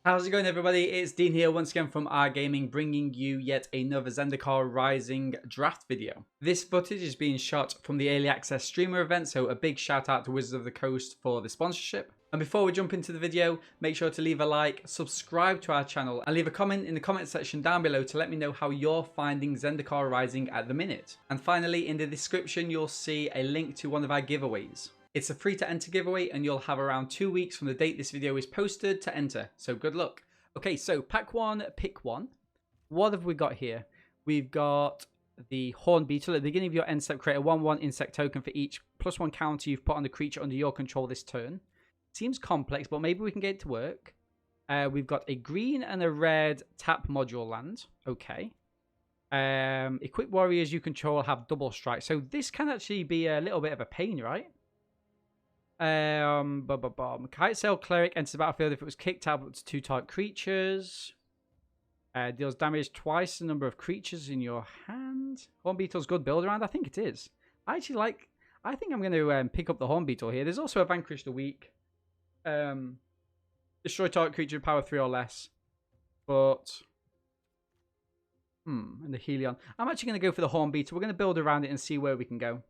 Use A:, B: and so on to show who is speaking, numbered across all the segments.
A: How's it going, everybody? It's Dean here once again from R Gaming, bringing you yet another Zendikar Rising draft video. This footage is being shot from the early access streamer event, so a big shout out to Wizards of the Coast for the sponsorship. And before we jump into the video, make sure to leave a like, subscribe to our channel, and leave a comment in the comment section down below to let me know how you're finding Zendikar Rising at the minute. And finally, in the description, you'll see a link to one of our giveaways. It's a free to enter giveaway and you'll have around 2 weeks from the date this video is posted to enter. So good luck. Okay, so pack one, pick one. What have we got here? We've got the Horn Beetle. At the beginning of your end step, create a 1/1 insect token for each +1 counter you've put on the creature under your control this turn. Seems complex, but maybe we can get it to work. We've got a green and a red tap module land. Okay. Equipped warriors you control have double strike. So this can actually be a little bit of a pain, right? Kite Sail Cleric enters the battlefield if it was kicked out up to 2 target creatures. Deals damage twice the number of creatures in your hand. Horn Beetle's good build around. I think it is. I think I'm going to pick up the Horn Beetle here. There's also a Vanquish the Weak. Destroy target creature with power 3 or less. But and the Helion. I'm actually going to go for the Horn Beetle. We're going to build around it and see where we can go.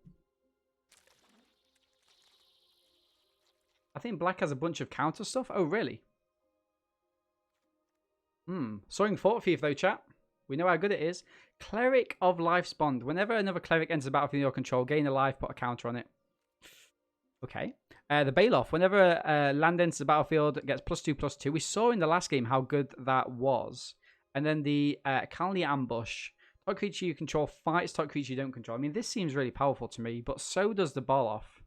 A: I think black has a bunch of counter stuff. Oh, really? Soaring Fort Thief, though, chat. We know how good it is. Cleric of Life's Bond. Whenever another cleric enters the battlefield in your control, gain a life, put a counter on it. Okay. The Bailoff. Whenever land enters the battlefield, it gets +2/+2. We saw in the last game how good that was. And then the Calny Ambush. Target creature you control fights target creature you don't control. I mean, this seems really powerful to me, but so does the Bailoff.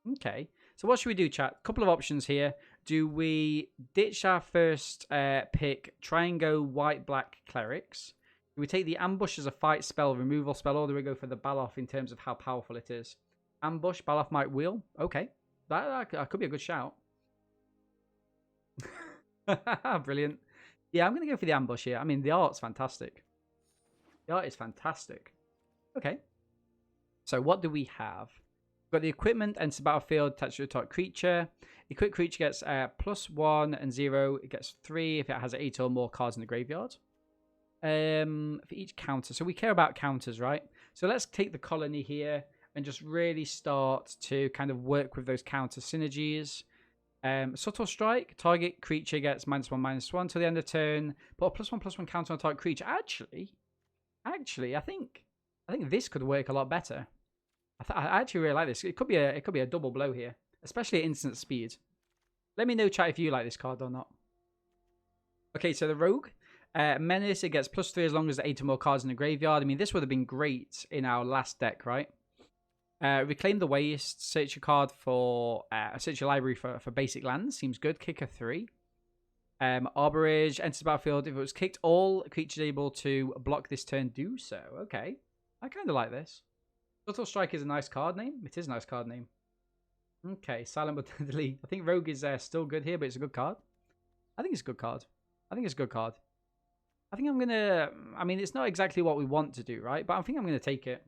A: Okay, so what should we do, chat? Couple of options here. Do we ditch our first pick, try and go white-black clerics? Do we take the ambush as a fight spell, removal spell, or do we go for the Baloff in terms of how powerful it is? Ambush, Baloff might wheel. Okay, that could be a good shout. Brilliant. Yeah, I'm going to go for the ambush here. I mean, the art's fantastic. The art is fantastic. Okay, so what do we have? Got the equipment, enters the battlefield, attached to a target creature. Equipped creature gets +1 and 0. It gets 3 if it has 8 or more cards in the graveyard. For each counter. So we care about counters, right? So let's take the colony here and just really start to kind of work with those counter synergies. Subtle Strike. Target creature gets -1/-1 till the end of turn. Put a +1/+1 counter on target creature. Actually, I think this could work a lot better. I actually really like this. It could be a double blow here, especially at instant speed. Let me know, chat, if you like this card or not. Okay, so the Rogue. Menace, it gets +3 as long as 8 or more cards in the graveyard. I mean, this would have been great in our last deck, right? Reclaim the Waste. Search your card for... search your library for basic lands. Seems good. Kicker 3. Arborage. Enters the battlefield. If it was kicked, all creatures able to block this turn do so. Okay. I kind of like this. Subtle Strike is a nice card name. It is a nice card name. Okay, Silent but Deadly. I think Rogue is still good here, but it's a good card. I think it's a good card. I think I'm going to... I mean, it's not exactly what we want to do, right? But I think I'm going to take it.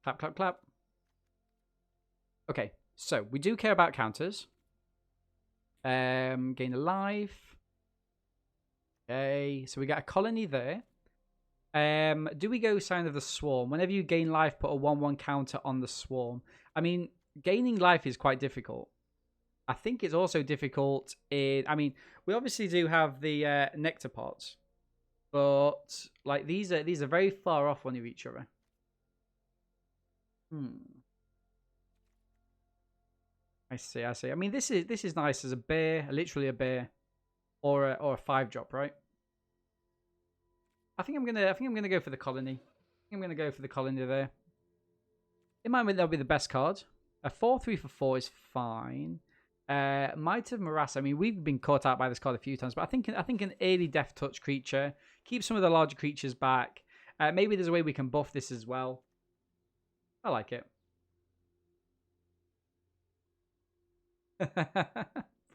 A: Clap, clap, clap. Okay, so we do care about counters. Gain a life. Okay, so we got a colony there. Do we go Sign of the Swarm? Whenever you gain life, put a 1/1 counter on the Swarm. I mean, gaining life is quite difficult. I think it's also difficult in... I mean, we obviously do have the Nectar Pots, but like these are very far off one of each other. I see. I mean, this is nice as a bear, literally a bear. Or a 5-drop, right? I think I'm gonna go for the colony. I'm gonna go for the colony there. In my mind, that'll be the best card. A 4/3 for 4 is fine. Might of Morass. I mean, we've been caught out by this card a few times, but I think an early Death Touch creature, keep some of the larger creatures back. Maybe there's a way we can buff this as well. I like it.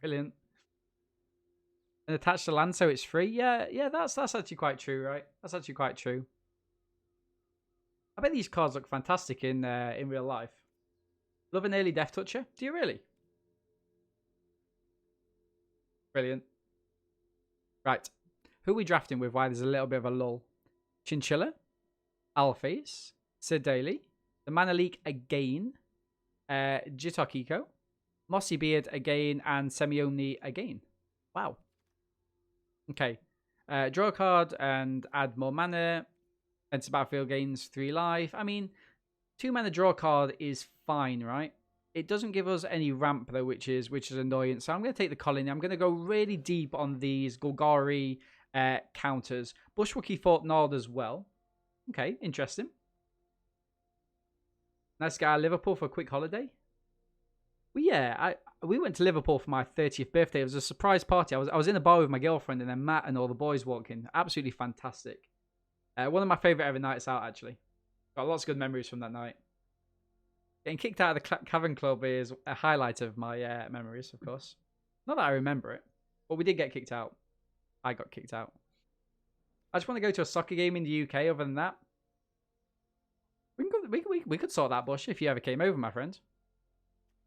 A: Brilliant. And attach the land so it's free. Yeah, that's actually quite true, right? That's actually quite true. I bet these cards look fantastic in real life. Love an early Death Toucher. Do you really? Brilliant. Right. Who are we drafting with? Why there's a little bit of a lull. Chinchilla, Alphys, Sedaly, the Mana Leak again, Jitokiko, Mossy Beard again, and Semiomni again. Wow. Okay. Draw a card and add more mana. Enter battlefield, gains 3 life. I mean, 2 mana draw card is fine, right? It doesn't give us any ramp though, which is annoying. So I'm going to take the Colony. I'm going to go really deep on these Golgari counters. Bushwookie Fort Nord as well. Okay, interesting. Nice guy, Liverpool for a quick holiday. Well, yeah, we went to Liverpool for my 30th birthday. It was a surprise party. I was in a bar with my girlfriend, and then Matt and all the boys walked in. Absolutely fantastic. One of my favourite ever nights out, actually. Got lots of good memories from that night. Getting kicked out of the Cavern Club is a highlight of my memories, of course. Not that I remember it, but we did get kicked out. I got kicked out. I just want to go to a soccer game in the UK. Other than that, we could sort that, Bush, if you ever came over, my friend.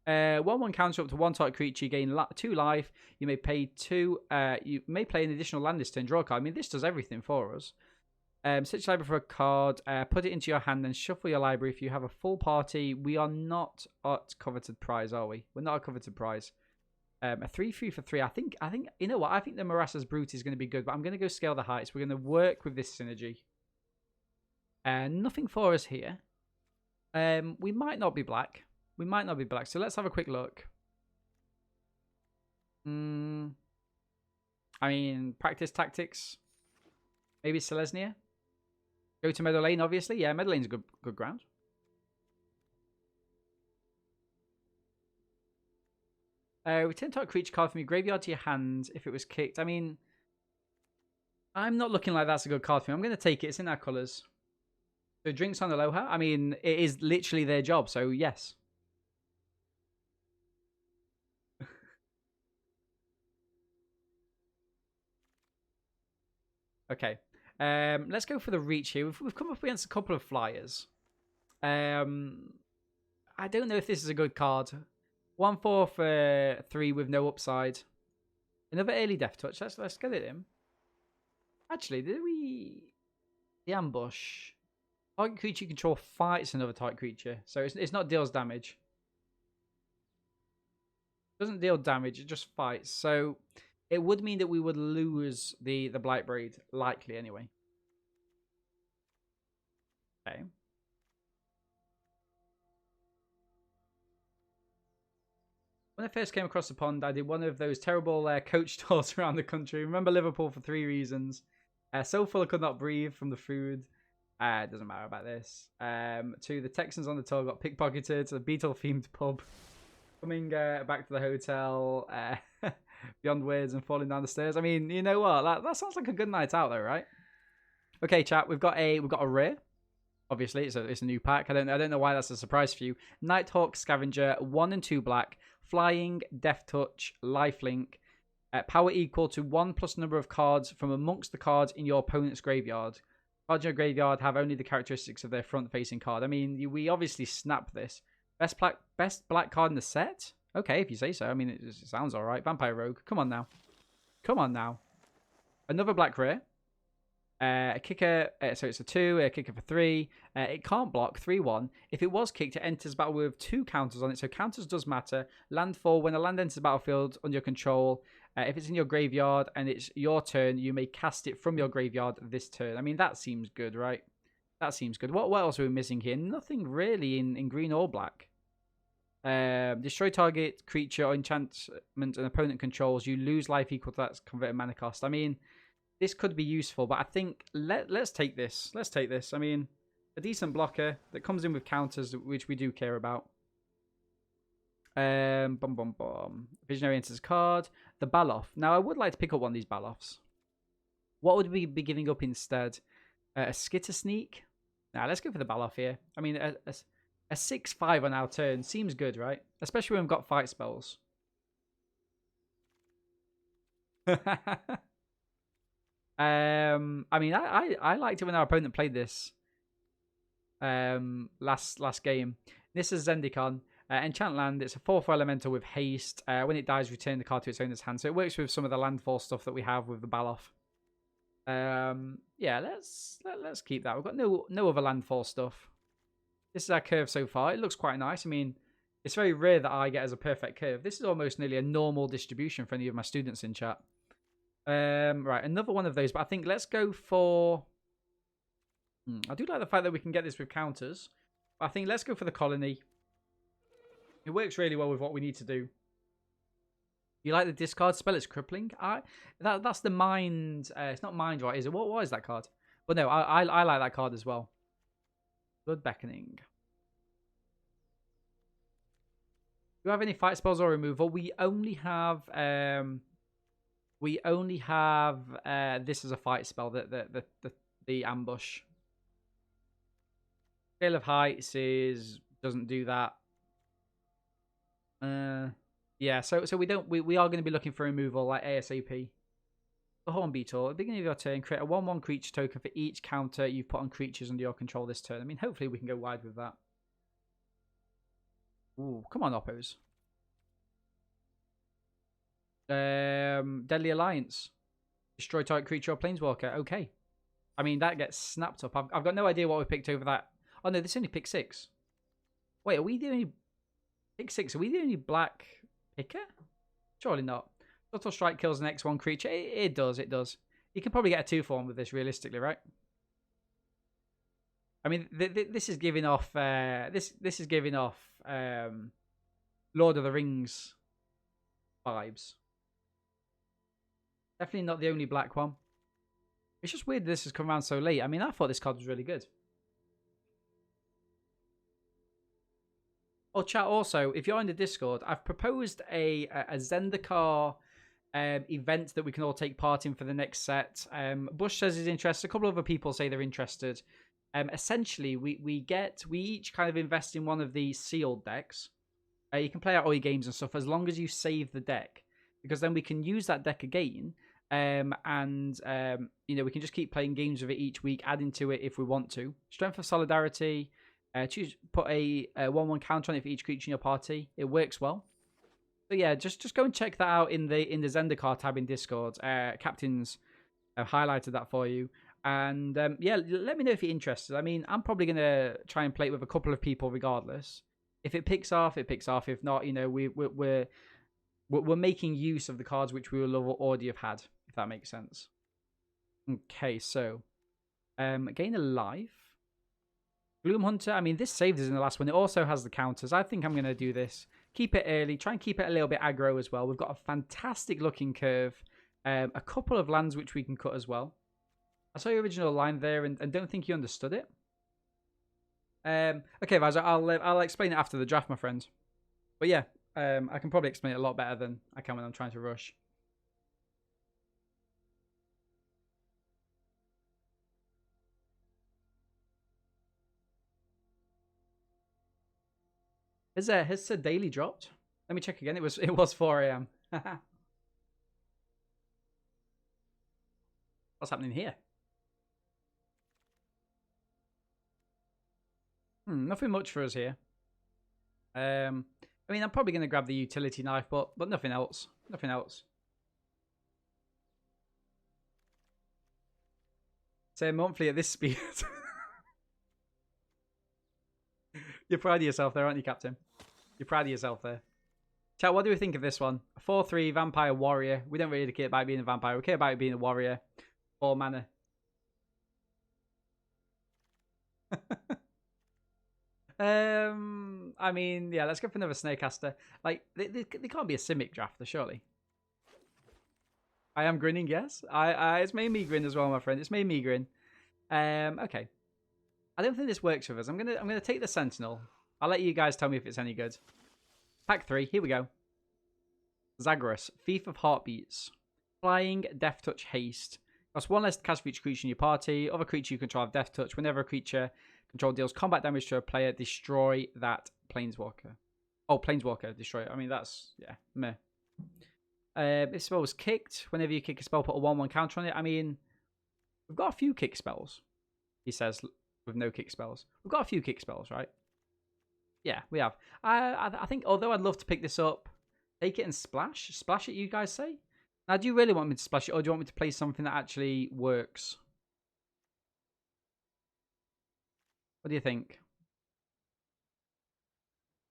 A: 1/1 counter up to 1 target creature. You gain 2 life. You may pay 2. You may play an additional land this turn. Draw a card. I mean, this does everything for us. Search your library for a card. Put it into your hand and shuffle your library. If you have a full party, we are not at coveted prize, are we? We're not at coveted prize. A 3/3 for 3. I think you know what? I think the Marassa's Brute is going to be good, but I'm going to go scale the heights. We're going to work with this synergy. Nothing for us here. We might not be black. So let's have a quick look. I mean, practice tactics. Maybe Selesnya. Go to Meadow Lane, obviously. Yeah, Meadow Lane's a good ground. Return target creature card from your graveyard to your hand if it was kicked. I mean, I'm not looking like that's a good card for me. I'm going to take it. It's in our colours. So Drinks on Aloha. I mean, it is literally their job, so yes. Okay. Let's go for the reach here. We've come up against a couple of flyers. I don't know if this is a good card. 1/4 for 3 with no upside. Another early Death Touch. Let's get it in. Actually, did we... The ambush. Target creature you control fights another target creature. So it's not deals damage. It doesn't deal damage, it just fights. So it would mean that we would lose the Blightbraid. Likely, anyway. Okay. When I first came across the pond, I did one of those terrible coach tours around the country. Remember Liverpool for 3 reasons. So full I could not breathe from the food. It doesn't matter about this. 2, the Texans on the tour got pickpocketed. A Beatle-themed pub. Coming back to the hotel. Beyond words and falling down the stairs. I mean, you know what? That sounds like a good night out, though, right? Okay, chat. We've got a rare. Obviously, it's a new pack. I don't know why that's a surprise for you. Nighthawk Scavenger, 1 and 2 black, flying, Death Touch, Lifelink, power equal to 1 plus number of cards from amongst the cards in your opponent's graveyard. Cards in your graveyard have only the characteristics of their front-facing card. I mean, we obviously snap this. Best black card in the set? Okay, if you say so. I mean, it sounds all right. Vampire Rogue. Come on now. Another black rare. A kicker, so it's a 2, a kicker for 3. It can't block, 3/1. If it was kicked, it enters battle with 2 counters on it. So counters does matter. Landfall, when a land enters the battlefield under your control, if it's in your graveyard and it's your turn, you may cast it from your graveyard this turn. I mean, that seems good, right? That seems good. What else are we missing here? Nothing really in green or black. Destroy target creature or enchantment an opponent controls. You lose life equal to that converted mana cost. I mean, this could be useful, but I think let's take this. Let's take this. I mean, a decent blocker that comes in with counters, which we do care about. Visionary enters card. The Baloth. Now, I would like to pick up one of these Baloths. What would we be giving up instead? A Skitter Sneak? Nah, let's go for the Baloth here. I mean, a 6/5 on our turn seems good, right? Especially when we've got fight spells. I mean, I liked it when our opponent played this. last game. This is Zendikar. Enchant land. It's a 4/4 elemental with haste. When it dies, return the card to its owner's hand. So it works with some of the landfall stuff that we have with the Baloth. Yeah, let's keep that. We've got no other landfall stuff. This is our curve so far. It looks quite nice. I mean, it's very rare that I get as a perfect curve. This is almost nearly a normal distribution for any of my students in chat. Right, another one of those. But I think let's go for... I do like the fact that we can get this with counters. But I think let's go for the colony. It works really well with what we need to do. You like the discard spell? It's crippling. That's the mind. It's not mind, right? Is it? What is that card? But no, I like that card as well. Blood Beckoning. Do you have any fight spells or removal? We only have this as a fight spell. The ambush. Scale of Heights doesn't do that. Yeah, so we are going to be looking for removal like ASAP. The Horn Beetle. At the beginning of your turn, create a 1/1 creature token for each counter you've put on creatures under your control this turn. I mean, hopefully we can go wide with that. Ooh, come on, Oppos. Deadly Alliance. Destroy target creature or planeswalker. Okay. I mean, that gets snapped up. I've got no idea what we picked over that. Oh, no, this only picked 6. Wait, are we doing... Pick 6. Are we the only black picker? Surely not. Total Strike kills an X1 creature. It does. You can probably get a 2/1 with this realistically, right? I mean, this is giving off. This is giving off Lord of the Rings vibes. Definitely not the only black one. It's just weird this has come around so late. I mean, I thought this card was really good. Oh, chat, also, if you're in the Discord, I've proposed a Zendikar event that we can all take part in for the next set. Bush says he's interested. A couple of other people say they're interested. Essentially, we each kind of invest in one of these sealed decks. You can play out all your games and stuff as long as you save the deck, because then we can use that deck again. You know, we can just keep playing games with it each week, adding to it if we want to. Strength of Solidarity. Put a 1/1 counter on it for each creature in your party. It works well. So yeah, just go and check that out in the Zendikar tab in Discord. Captains have highlighted that for you. And yeah, let me know if you're interested. I mean, I'm probably gonna try and play it with a couple of people regardless. If it picks off, it picks off. If not, you know, we're making use of the cards which we will already have had, if that makes sense. Okay, so gain a life. Gloom Hunter, I mean, this saved us in the last one. It also has the counters. I think I'm going to do this. Keep it early. Try and keep it a little bit aggro as well. We've got a fantastic looking curve. A couple of lands which we can cut as well. I saw your original line there and don't think you understood it. Okay, Vaz, I'll explain it after the draft, my friend. But yeah, I can probably explain it a lot better than I can when I'm trying to rush. Has the daily dropped? Let me check again. It was 4 a.m. What's happening here? Nothing much for us here. I mean, I'm probably going to grab the utility knife, but nothing else. Nothing else. Say monthly at this speed. You're proud of yourself there, aren't you, Captain? You're proud of yourself there. Chat, what do we think of this one? 4/3 Vampire Warrior. We don't really care about being a vampire. We care about it being a warrior. 4 mana. I mean, yeah, let's go for another Snakecaster. Like, they can't be a Simic drafter, surely. I am grinning, yes. It's made me grin as well, my friend. It's made me grin. Okay. I don't think this works with us. I'm gonna take the Sentinel. I'll let you guys tell me if it's any good. Pack 3, here we go. Zagreus, Thief of Heartbeats. Flying, Death Touch, Haste. Cost 1 less to cast for each creature in your party. Other creature you control have Death Touch. Whenever a creature control deals combat damage to a player, destroy that Planeswalker. Oh, Planeswalker, destroy it. I mean, that's, yeah, meh. If spell was kicked, whenever you kick a spell, put a 1/1 counter on it. I mean, we've got a few kick spells, he says. with no kick spells. We've got a few kick spells, right? Yeah, we have. I think, although I'd love to pick this up, take it and splash. Splash it, you guys say? Now, do you really want me to splash it, or do you want me to play something that actually works? What do you think?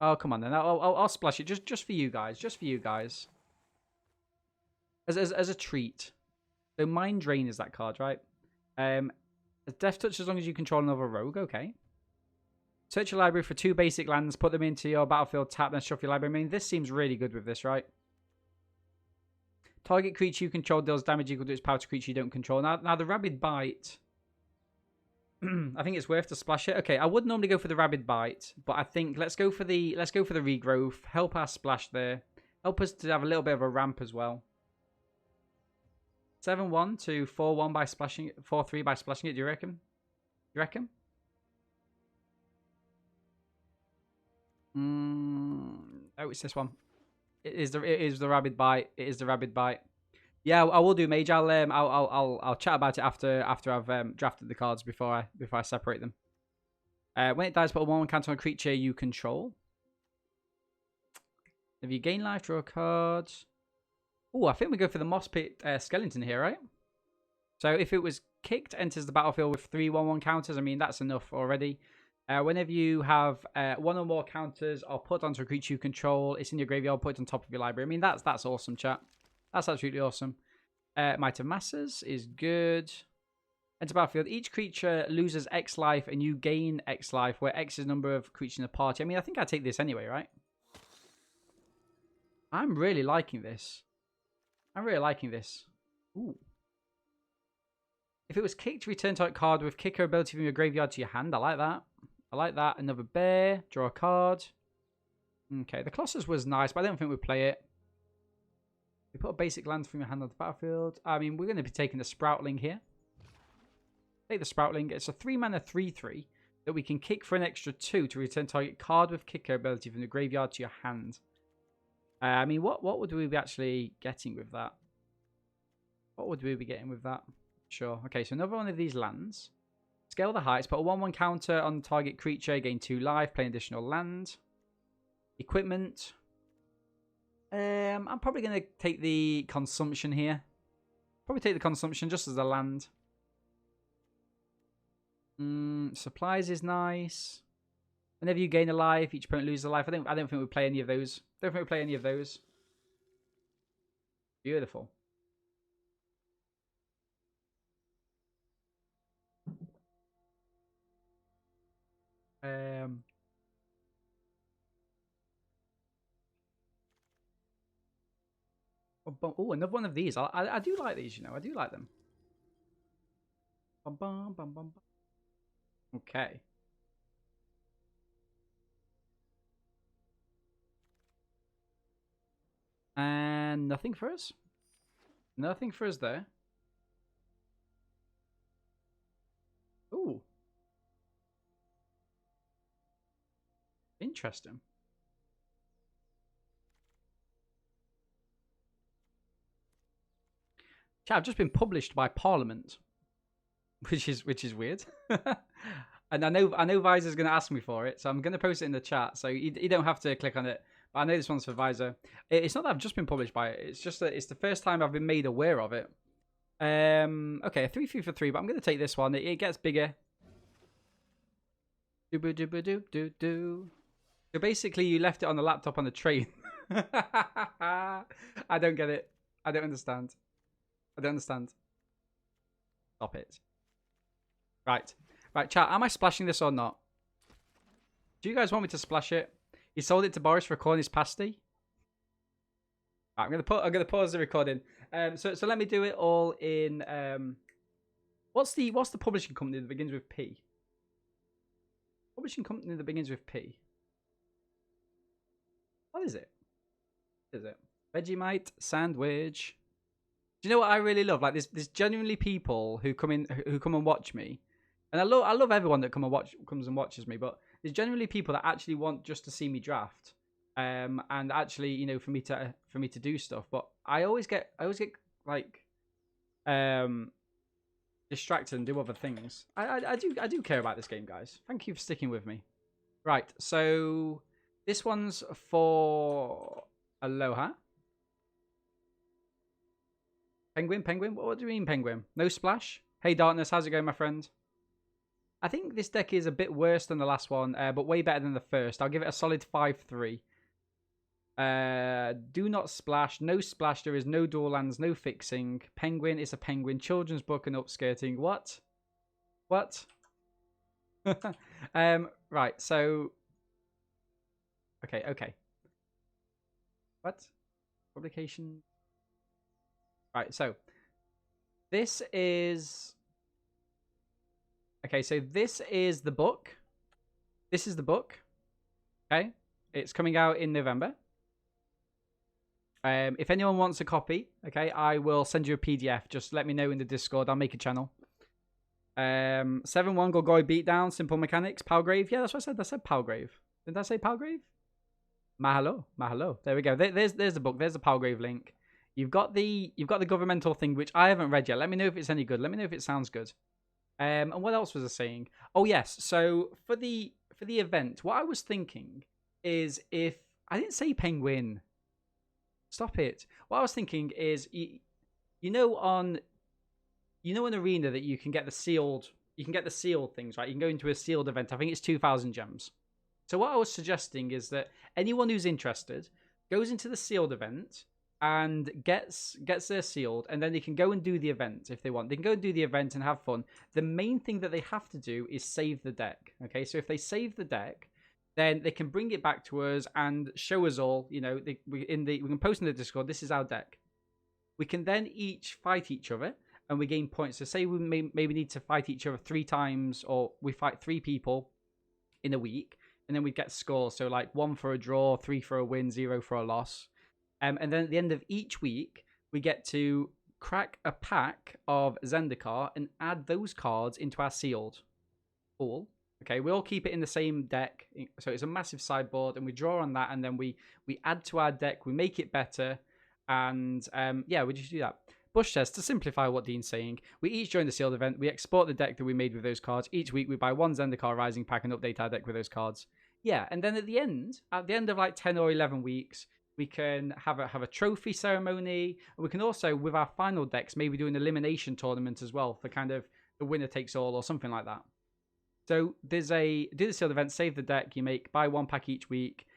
A: Oh, come on then. I'll splash it just for you guys. Just for you guys. As a treat. So Mind Drain is that card, right? Death Touch as long as you control another rogue. Okay. Search your library for 2 basic lands. Put them into your battlefield. Tap then shuffle your library. I mean, this seems really good with this, right? Target creature you control deals damage equal to its power to creature you don't control. Now the Rabid Bite. I think it's worth to splash it. Okay, I would normally go for the Rabid Bite, but I think let's go for the regrowth. Help our splash there. Help us to have a little bit of a ramp as well. 7-1 to 4-1 by splashing it. 4-3 by splashing it. Do you reckon? You reckon? Oh, it's this one. It is the Rabid Bite. It is the Rabid Bite. Yeah, I will do, Mage. I'll chat about it after I've drafted the cards before I separate them. When it dies, put a 1/1 counter on a creature you control. If you gain life, draw a card. Oh, I think we go for the Moss Pit Skeleton here, right? So if it was kicked, enters the battlefield with 3 1/1 counters. I mean, that's enough already. Whenever you have 1 or more counters, I'll put onto a creature you control. It's in your graveyard. Put it on top of your library. I mean, that's awesome, chat. That's absolutely awesome. Might of Masses is good. Enter battlefield. Each creature loses X life and you gain X life, where X is the number of creatures in the party. I mean, I think I'd take this anyway, right? I'm really liking this. I'm really liking this. Ooh. If it was kicked, return target card with kicker ability from your graveyard to your hand. I like that. I like that. Another bear. Draw a card. Okay, the Colossus was nice, but I don't think we'd play it. We put a basic land from your hand on the battlefield. I mean, we're going to be taking the Sproutling here. Take the Sproutling. It's a 3-mana 3/3 that we can kick for an extra 2 to return target card with kicker ability from the graveyard to your hand. I mean, what would we be actually getting with that? What would we be getting with that? Sure. Okay, so another one of these lands. Scale the heights. Put a 1/1 counter on target creature. Gain 2 life. Play an additional land. Equipment. I'm probably going to take the Consumption here. Probably take the Consumption just as a land. Supplies is nice. Whenever you gain a life, each opponent loses a life. I don't think we play any of those. Don't think we play any of those. Beautiful. Oh, another one of these. I do like these, you know. I do like them. Bum, bum, bum, bum, bum. Okay. And nothing for us? Nothing for us there. Ooh. Interesting. Chat, I've just been published by Parliament, which is weird. And I know Visor's going to ask me for it, so I'm going to post it in the chat. So you don't have to click on it. But I know this one's for Visor. It's not that I've just been published by it. It's just that it's the first time I've been made aware of it. Okay, 3 for 3, but I'm going to take this one. It gets bigger. So basically, you left it on the laptop on the train. I don't get it. I don't understand. I don't understand. Stop it. Right, chat. Am I splashing this or not? Do you guys want me to splash it? He sold it to Boris for calling his pasty. Right, I'm gonna pause the recording. So let me do it all in. What's the publishing company that begins with P? Publishing company that begins with P. What is it? What is it? Vegemite sandwich. Do you know what I really love? Like there's genuinely people who come and watch me, and I love everyone that comes and watches me. But there's generally people that actually want just to see me draft, and actually, you know, for me to do stuff. But I always get like, distracted and do other things. I do care about this game, guys. Thank you for sticking with me. Right, so this one's for Aloha. Penguin. What do you mean, Penguin? No splash? Hey, Darkness, how's it going, my friend? I think this deck is a bit worse than the last one, but way better than the first. I'll give it a solid 5-3. Do not splash. No splash. There is no dual lands, no fixing. Penguin is a penguin. Children's book and upskirting. What? Right, so... Okay. What? Publication... Right, so... This is... Okay, so this is the book. This is the book. Okay? It's coming out in November. If anyone wants a copy, okay, I will send you a PDF. Just let me know in the Discord. I'll make a channel. 7-1 Golgoi Beatdown, Simple Mechanics, Palgrave. Yeah, that's what I said. I said Palgrave. Didn't I say Palgrave? Mahalo. There we go. There's the book. There's the Palgrave link. You've got the governmental thing, which I haven't read yet. Let me know if it's any good. Let me know if it sounds good. And what else was I saying? Oh yes. So for the event, what I was thinking is if I didn't say Penguin. Stop it. What I was thinking is, you know, on Arena that you can get the sealed things, right? You can go into a sealed event. I think it's 2,000 gems. So what I was suggesting is that anyone who's interested goes into the sealed event and gets their sealed, and then they can go and do the event if they want. They can go and do the event and have fun. The main thing that they have to do is save the deck. Okay, so if they save the deck, then they can bring it back to us and show us all. You know, we can post in the Discord. This is our deck. We can then each fight each other, and we gain points. So say we maybe need to fight each other 3 times, or we fight 3 people in a week, and then we get scores. So like 1 for a draw, 3 for a win, 0 for a loss. And then at the end of each week, we get to crack a pack of Zendikar and add those cards into our sealed pool. Okay, we all keep it in the same deck, so it's a massive sideboard, and we draw on that, and then we add to our deck, we make it better, and yeah, we just do that. Bush says, to simplify what Dean's saying, we each join the sealed event, we export the deck that we made with those cards. Each week we buy 1 Zendikar Rising pack and update our deck with those cards. Yeah, and then at the end of like 10 or 11 weeks, we can have a trophy ceremony. We can also, with our final decks, maybe do an elimination tournament as well for kind of the winner takes all or something like that. So do the sealed event, save the deck, buy 1 pack each week,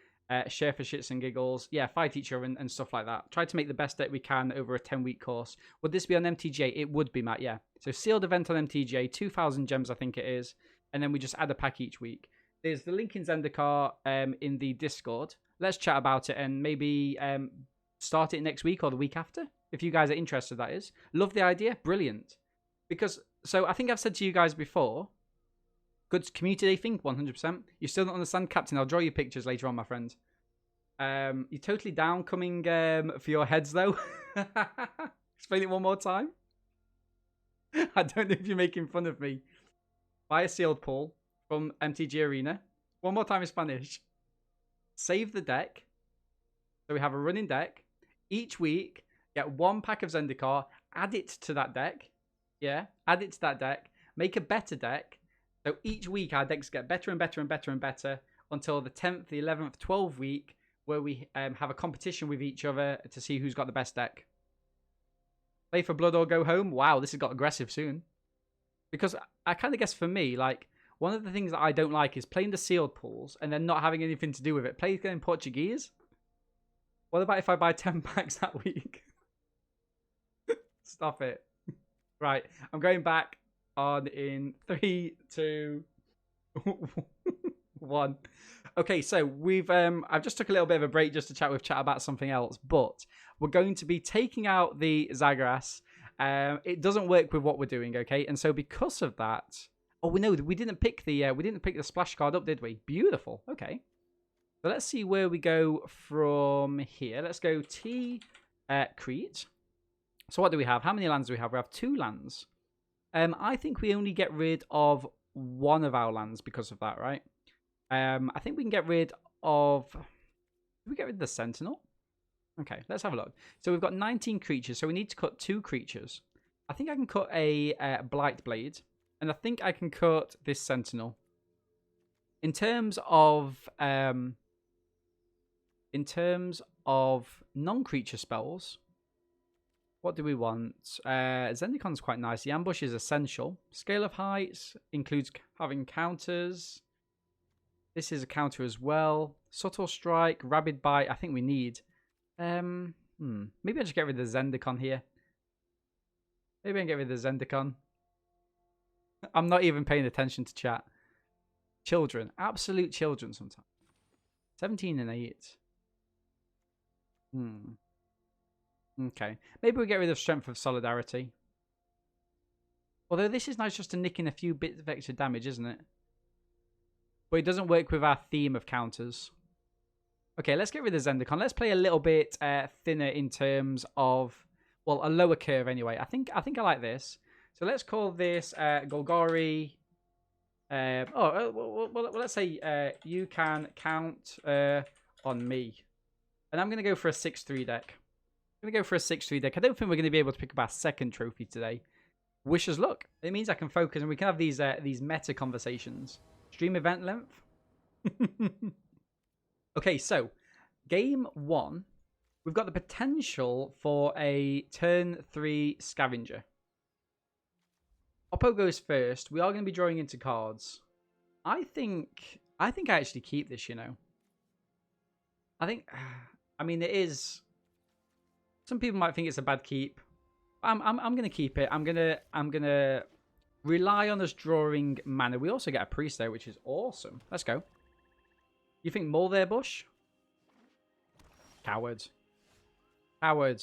A: share for shits and giggles, yeah, fight each other and stuff like that. Try to make the best deck we can over a 10-week course. Would this be on MTGA? It would be, Matt, yeah. So sealed event on MTGA, 2,000 gems I think it is, and then we just add a pack each week. There's the link in Zendikar in the Discord. Let's chat about it and maybe start it next week or the week after, if you guys are interested, that is. Love the idea, brilliant. Because, so I think I've said to you guys before, good community day thing, 100%. You still don't understand, Captain? I'll draw you pictures later on, my friend. You're totally down coming for your heads, though. Explain it one more time. I don't know if you're making fun of me. Buy a sealed pool from MTG Arena. One more time in Spanish. Save the deck. So we have a running deck. Each week, get 1 pack of Zendikar. Add it to that deck. Yeah, add it to that deck. Make a better deck. So each week our decks get better and better and better and better until the 10th, the 11th, 12th week where we have a competition with each other to see who's got the best deck. Play for blood or go home. Wow, this has got aggressive soon. Because I kind of guess for me, like, one of the things that I don't like is playing the sealed pools and then not having anything to do with it. Play in Portuguese. What about if I buy 10 packs that week? Stop it. Right, I'm going back on in 3, 2, 1. Okay, so we've I've just took a little bit of a break just to chat about something else, but we're going to be taking out the Zagras. It doesn't work with what we're doing, okay? And so because of that, oh, we didn't pick the splash card up, did we? Beautiful. Okay. So let's see where we go from here. Let's go Crete. So what do we have? How many lands do we have? We have 2 lands. I think we only get rid of 1 of our lands because of that, right? I think we can get rid of... Did we get rid of the Sentinel? Okay, let's have a look. So we've got 19 creatures, so we need to cut 2 creatures. I think I can cut a Blight Blade. And I think I can cut this Sentinel. In terms of non-creature spells, what do we want? Zendikar's quite nice. The ambush is essential. Scale of Heights includes having counters. This is a counter as well. Subtle Strike, Rabid Bite, I think we need. Maybe I'll just get rid of the Zendikar here. Maybe I can get rid of the Zendikar. I'm not even paying attention to chat. Children. Absolute children sometimes. 17 and 8. Okay. Maybe we get rid of Strength of Solidarity. Although this is nice just to nick in a few bits of extra damage, isn't it? But it doesn't work with our theme of counters. Okay, let's get rid of Zendikar. Let's play a little bit thinner in terms of, well, a lower curve anyway. I think I like this. So let's call this Golgari. Well, let's say you can count on me. And I'm going to go for a 6-3 deck. I'm going to go for a 6-3 deck. I don't think we're going to be able to pick up our second trophy today. Wish us luck. It means I can focus and we can have these meta conversations. Stream event length. Okay, so game 1. We've got the potential for a turn 3 scavenger. Oppo goes first. We are going to be drawing into cards. I think I actually keep this, you know. I mean, it is. Some people might think it's a bad keep. I'm going to keep it. I'm gonna rely on us drawing mana. We also get a priest there, which is awesome. Let's go. You think Mole there, Bush? Coward. Coward.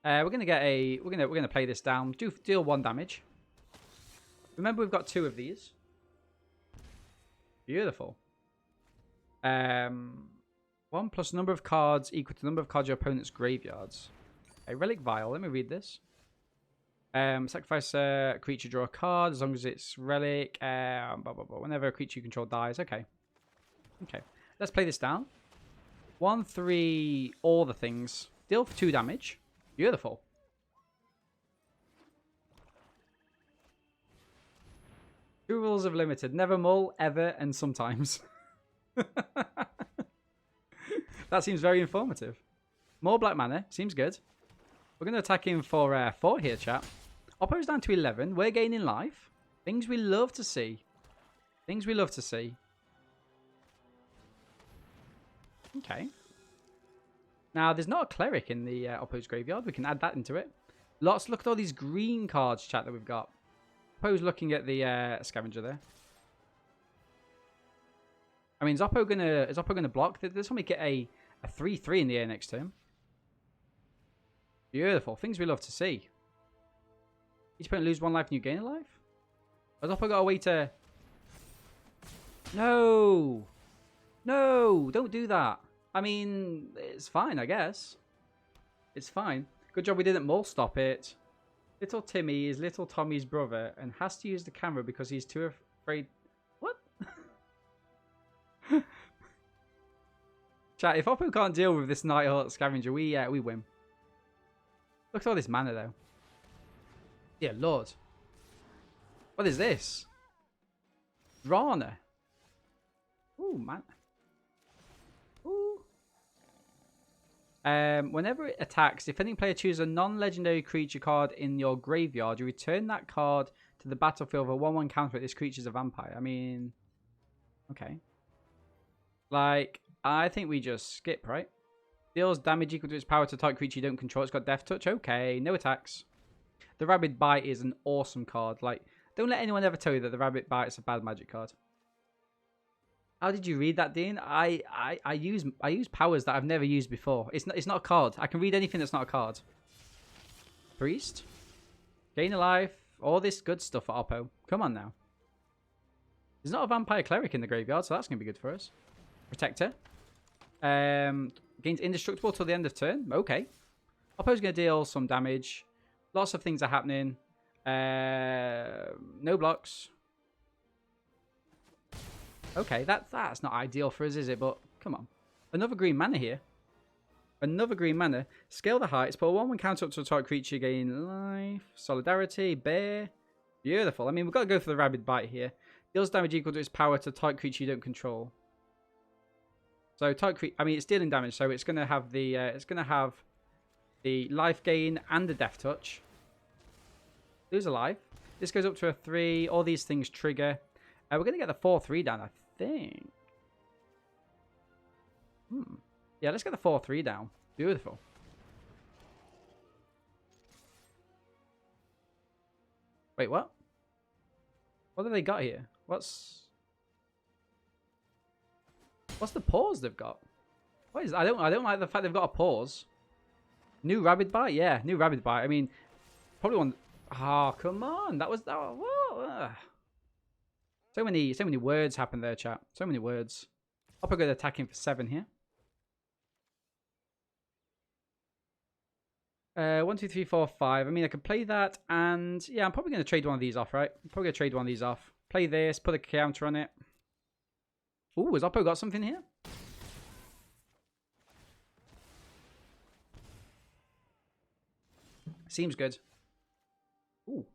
A: We're gonna get a. We're gonna play this down. Deal 1 damage. Remember, we've got 2 of these. Beautiful. 1 plus number of cards equal to the number of cards your opponent's graveyards. A Relic Vial. Let me read this. Sacrifice a creature, draw a card as long as it's relic. Whenever a creature you control dies. Okay. Okay. Let's play this down. 1, 3, all the things. Deal 2 damage. Beautiful. Two rules of limited. Never mull, ever, and sometimes. That seems very informative. More black mana. Seems good. We're going to attack him for 4 here, chap. Oppo's down to 11. We're gaining life. Things we love to see. Things we love to see. Okay. Now, there's not a cleric in the Oppo's graveyard. We can add that into it. Look at all these green cards, chat, that we've got. Oppo's looking at the scavenger there. I mean, is Oppo gonna block? Let's only get a 3/3 in the air next turn. Beautiful. Things we love to see. Each opponent lose 1 life and you gain a life? Has Oppo got a way to... No! No! Don't do that. I mean, it's fine, I guess. It's fine. Good job we didn't mull stop it. Little Timmy is little Tommy's brother and has to use the camera because he's too afraid... What? Chat, if Oppo can't deal with this Nighthawk Scavenger, we win. Look at all this mana, though. Yeah, Lord. What is this? Rana. Ooh, man. Ooh. Whenever it attacks, defending player chooses a non-legendary creature card in your graveyard. You return that card to the battlefield with a 1/1 counter. This creature's a vampire. I mean, okay. Like, I think we just skip, right? Deals damage equal to its power to target creature you don't control. It's got Death Touch. Okay, no attacks. The Rabid Bite is an awesome card. Like, don't let anyone ever tell you that the Rabid Bite is a bad magic card. How did you read that, Dean? I use powers that I've never used before. It's not a card. I can read anything that's not a card. Priest. Gain a life. All this good stuff for Oppo. Come on now. There's not a vampire cleric in the graveyard, so that's going to be good for us. Protector. Gains indestructible till the end of turn. Okay. Oppo's going to deal some damage. Lots of things are happening. No blocks. Okay, that's not ideal for us, is it? But come on. Another green mana here. Another green mana. Scale the heights. Put a 1/1 counter up to a target creature. Gain life. Solidarity. Bear. Beautiful. I mean, we've got to go for the Rabid Bite here. Deals damage equal to its power to target creature you don't control. So target creature. I mean, it's dealing damage, so it's going to have the life gain and the death touch. Lose a life. This goes up to a 3. All these things trigger. We're going to get the 4/3 down, I think. Yeah, let's get the 4/3 down. Beautiful. Wait, what? What have they got here? What's the pause they've got? What is? I don't like the fact they've got a pause. New Rabid Bite, yeah, new Rabid Bite. I mean, probably one. Oh, come on, that was that. Whoa. So many words happened there, chat. So many words. I'll probably go attacking for 7 here. 1, 2, 3, 4, 5. I mean, I could play that, and yeah, I'm probably going to trade one of these off, right? I'm probably going to trade one of these off. Play this, put a counter on it. Ooh, has Oppo got something here? Seems good. Ooh.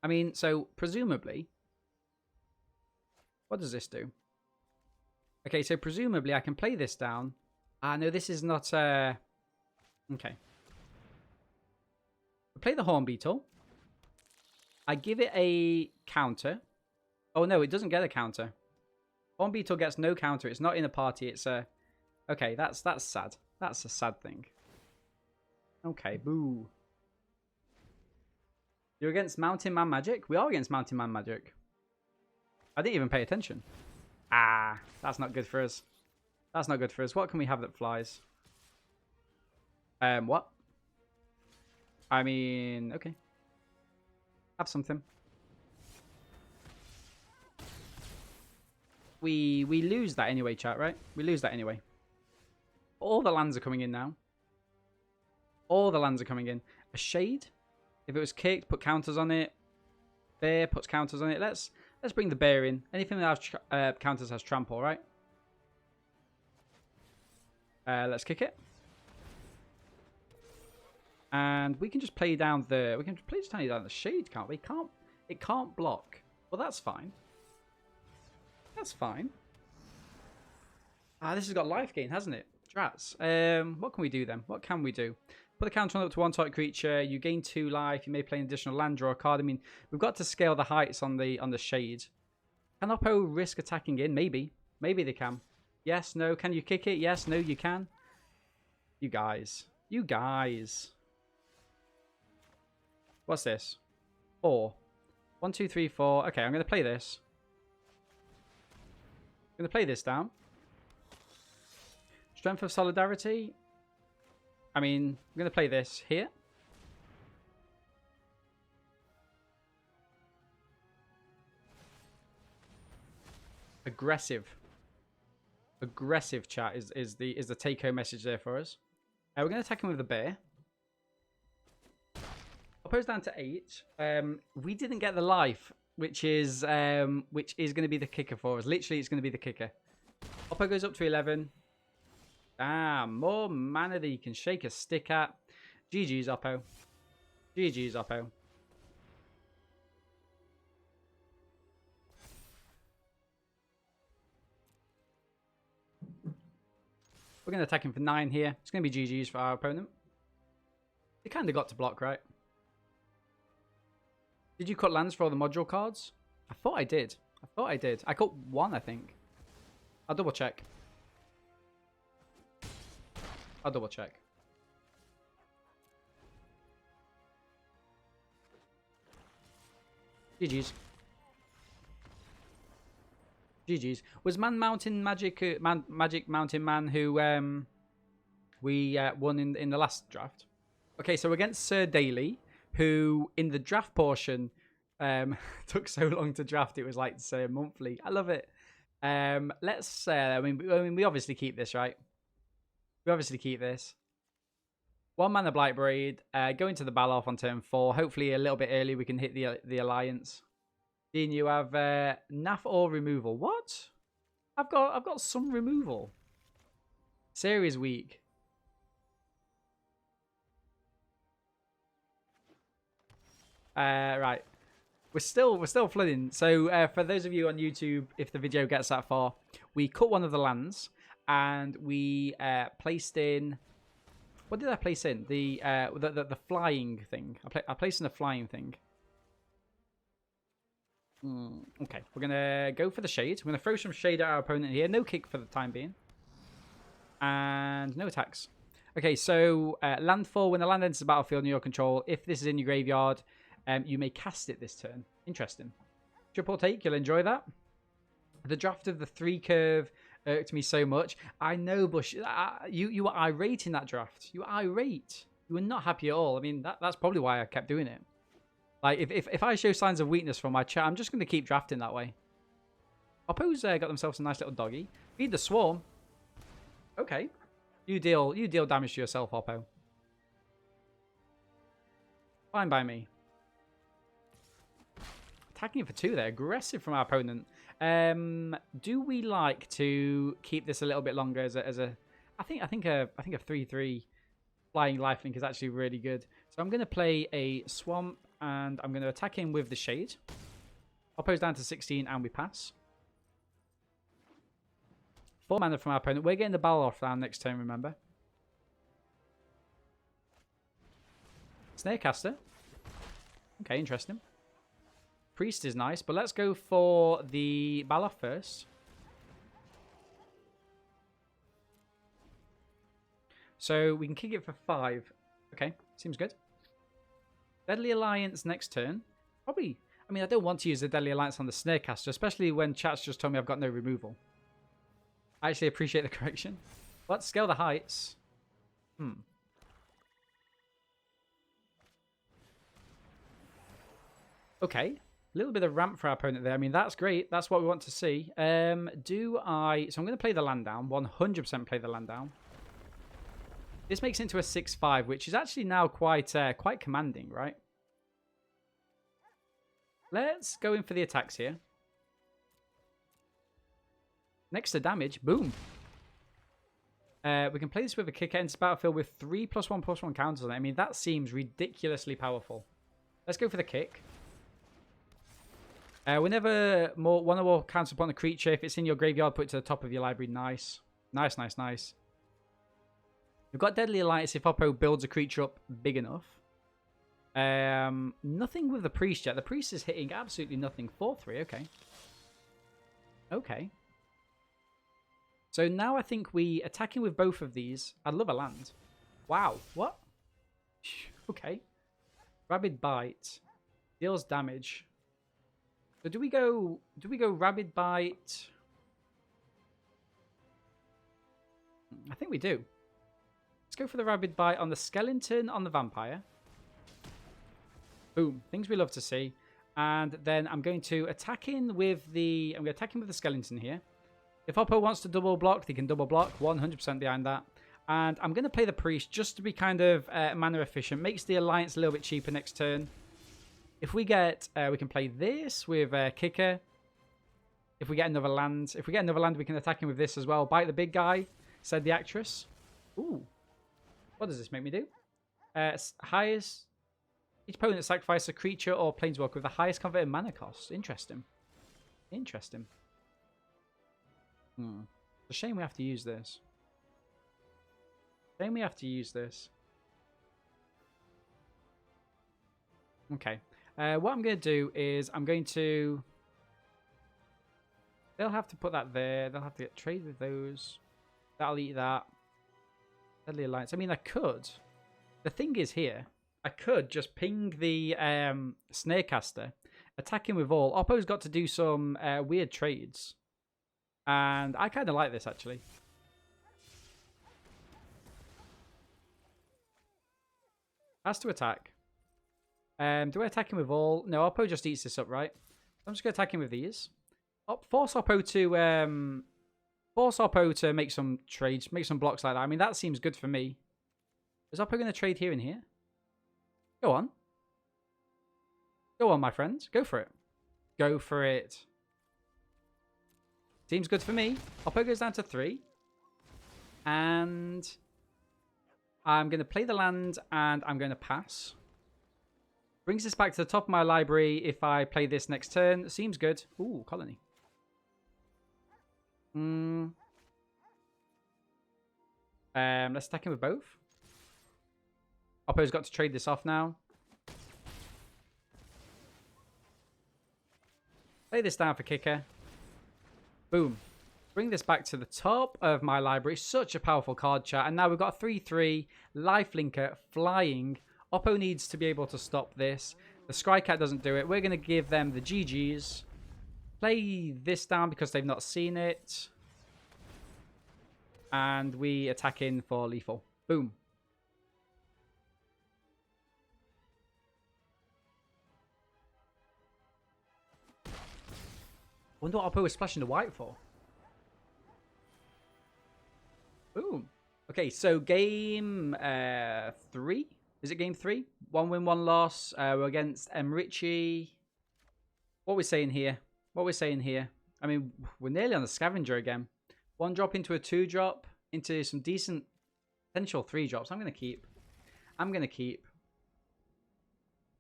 A: I mean, so presumably, what does this do? Okay, so presumably I can play this down. Ah, no, this is not. Okay. I play the Horn Beetle. I give it a counter. Oh no, it doesn't get a counter. Horn Beetle gets no counter. It's not in a party. It's a. Okay, that's sad. That's a sad thing. Okay, boo. You're against Mountain Man Magic? We are against Mountain Man Magic. I didn't even pay attention. Ah, that's not good for us. That's not good for us. What can we have that flies? What? I mean, okay. Have something. We lose that anyway, chat, right? We lose that anyway. All the lands are coming in now. All the lands are coming in. A Shade? If it was kicked, put counters on it. Bear puts counters on it. Let's bring the bear in. Anything that has counters has trample, right? Let's kick it. And we can just play down the. We can play just down the Shade, can't we? It can't block. Well, that's fine. That's fine. Ah, this has got life gain, hasn't it? Drats. What can we do then? What can we do? Put the counter on up to 1 target creature. You gain 2 life. You may play an additional land, draw a card. I mean, we've got to scale the heights on the Shade. Can Oppo risk attacking in? Maybe. Maybe they can. Yes, no. Can you kick it? Yes, no, you can. You guys. You guys. What's this? 4. 1, 2, 3, 4. Okay, I'm going to play this. I'm going to play this down. Strength of Solidarity. I mean, I'm going to play this here. Aggressive. Aggressive, chat, is the take-home message there for us. We're going to attack him with the bear. Oppo's down to 8. We didn't get the life, which is going to be the kicker for us. Literally, it's going to be the kicker. Oppo goes up to 11. Damn, more mana that you can shake a stick at. GG's, Oppo. GG's, Oppo. We're going to attack him for 9 here. It's going to be GG's for our opponent. They kind of got to block, right? Did you cut lands for all the module cards? I thought I did. I cut 1, I think. I'll double check. GG's. GG's. Was Mountain Magic Magic Mountain Man who we won in the last draft? Okay, so against Sir Daly, who in the draft portion took so long to draft, it was like Sir Monthly. I love it. Let's. I mean, we obviously keep this, right? We obviously keep this. 1 mana Blightbraid. Go into the Baloth on turn 4. Hopefully a little bit early we can hit the Alliance. Then you have Nath or removal. What? I've got some removal. Series weak. Right. We're still flooding. So for those of you on YouTube, if the video gets that far, we cut one of the lands and we placed in. What did I place in? The flying thing. I placed in a flying thing. Okay, we're gonna go for the shade. We're gonna throw some shade at our opponent here. No kick for the time being, and no attacks. Okay, so landfall. When the land enters the battlefield under your control, if this is in your graveyard, you may cast it this turn. Interesting. Triple take. You'll enjoy that. The draft of the 3 curve irked me so much. I know, Bush. You were irate in that draft. You were irate. You were not happy at all. I mean, that's probably why I kept doing it. Like, if I show signs of weakness from my chat, I'm just going to keep drafting that way. Oppo's got themselves a nice little doggy. Feed the swarm. Okay. You deal damage to yourself, Oppo. Fine by me. Attacking for 2 there. Aggressive from our opponent. Do we like to keep this a little bit longer as a I think a 3/3 flying lifelink is actually really good. So I'm going to play a swamp and I'm going to attack him with the shade. Oppo's down to 16 and we pass. 4 mana from our opponent. We're getting the Balor down next turn, remember. Snarecaster. Okay, interesting. Priest is nice, but let's go for the Balor first. So we can kick it for 5. Okay, seems good. Deadly Alliance next turn. Probably, I mean, I don't want to use the Deadly Alliance on the Snarecaster, especially when chat's just told me I've got no removal. I actually appreciate the correction. Let's scale the heights. Okay. A little bit of ramp for our opponent there. I mean, that's great. That's what we want to see. So I'm going to play the land down. 100% play the land down. This makes it into a 6/5, which is actually now quite commanding, right? Let's go in for the attacks here. Next to damage. Boom. We can play this with a kicker into battlefield with 3+1/+1 counters on it. I mean, that seems ridiculously powerful. Let's go for the kick. Whenever one or more counters upon a creature, if it's in your graveyard, put it to the top of your library. Nice. Nice, nice, nice. We've got Deadly Alliance if Oppo builds a creature up big enough. Nothing with the Priest yet. The Priest is hitting absolutely nothing. 4/3, okay. Okay. So now I think we attacking with both of these. I'd love a land. Wow, what? Okay. Rabid Bite. Deals damage. So do we go Rabid Bite? I think we do. Let's go for the Rabid Bite on the Skeleton, on the Vampire. Boom. Things we love to see. And then I'm going to attack in with the Skeleton here. If Oppo wants to double block, they can double block. 100% behind that. And I'm going to play the Priest just to be kind of mana efficient. Makes the Alliance a little bit cheaper next turn. If we get, we can play this with Kicker. If we get another land, we can attack him with this as well. Bite the big guy, said the actress. Ooh. What does this make me do? Highest. Each opponent sacrifices a creature or planeswalker with the highest converted mana cost. Interesting. Interesting. It's a shame we have to use this. Okay. What I'm going to do is I'm going to... They'll have to put that there. They'll have to get trade with those. That'll eat that. Deadly Alliance. I mean, I could. The thing is here, I could just ping the Snarecaster, attack him with all. Oppo's got to do some weird trades. And I kind of like this, actually. Has to attack. Do I attack him with all? No, Oppo just eats this up, right? I'm just going to attack him with these. Force Oppo to make some trades, make some blocks like that. I mean, that seems good for me. Is Oppo going to trade here and here? Go on. Go on, my friends. Go for it. Go for it. Seems good for me. Oppo goes down to 3. And I'm going to play the land, and I'm going to pass. Brings us back to the top of my library if I play this next turn. Seems good. Ooh, colony. Let's attack him with both. Oppo's got to trade this off now. Play this down for kicker. Boom. Bring this back to the top of my library. Such a powerful card, chat. And now we've got a 3-3 lifelinker flying. Oppo needs to be able to stop this. The Scrycat doesn't do it. We're going to give them the GGs. Play this down because they've not seen it. And we attack in for lethal. Boom. Wonder what Oppo was splashing the white for. Boom. Okay, so game 3. Is it game 3? 1 win, 1 loss. We're against Emrichi. What are we saying here? What are we saying here? I mean, we're nearly on the scavenger again. 1 drop into a 2 drop. Into some decent potential 3 drops. I'm going to keep.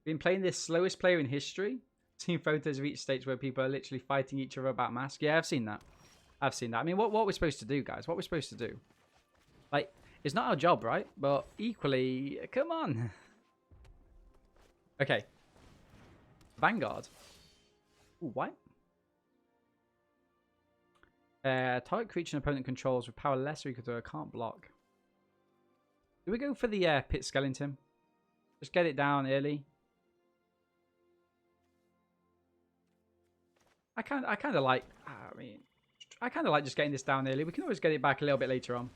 A: Been playing this slowest player in history. Seen photos of each stage where people are literally fighting each other about mask. Yeah, I've seen that. I mean, what are we supposed to do, guys? What are we supposed to do? Like, it's not our job, right? But equally, come on. Okay. Vanguard. Ooh, what? Target creature an opponent controls with power less or equal to a can't block. Do we go for the pit skeleton? Just get it down early. I kind of like. I kind of like just getting this down early. We can always get it back a little bit later on.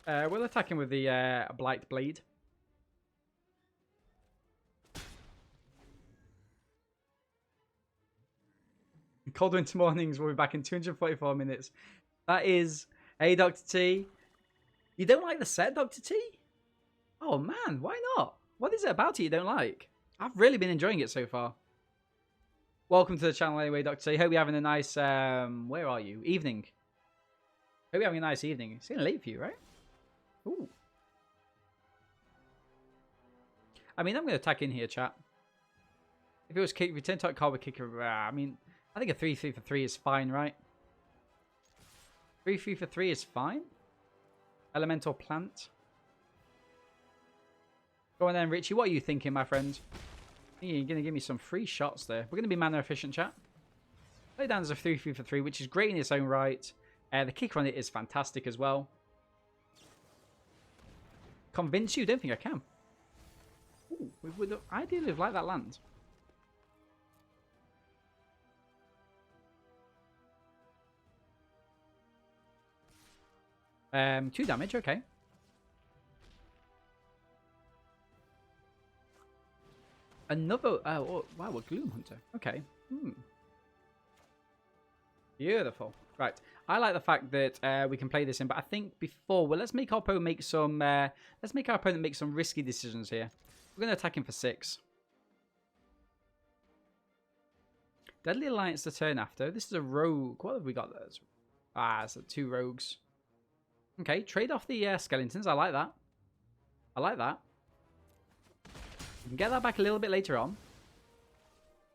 A: We'll attack him with the Blight Blade. Cold winter mornings. We'll be back in 244 minutes. That is. Hey, Dr. T. You don't like the set, Dr. T? Oh, man. Why not? What is it about it you don't like? I've really been enjoying it so far. Welcome to the channel anyway, Dr. T. Hope you're having a nice, where are you? Evening. Hope you're having a nice evening. It's getting late for you, right? Ooh. I mean, I'm going to attack in here, chat. If it was kick, return to card with kicker. I mean, I think a 3-3 for 3 is fine, right? 3-3 for 3 is fine. Elemental plant. Go on then, Richie. What are you thinking, my friend? You're going to give me some free shots there. We're going to be mana efficient, chat. Play down as a 3-3 for 3, which is great in its own right. The kicker on it is fantastic as well. Convince you? Don't think I can. Ooh, we would ideally have liked that land. Two damage, okay. Another, oh, wow, a Gloom Hunter. Okay. Beautiful. Right. I like the fact that we can play this in, but I think before, well, let's make our opponent make some, risky decisions here. We're going to attack him for 6. Deadly Alliance the turn after. This is a rogue. What have we got there? It's 2 rogues. Okay, trade off the skeletons. I like that. I like that. We can get that back a little bit later on.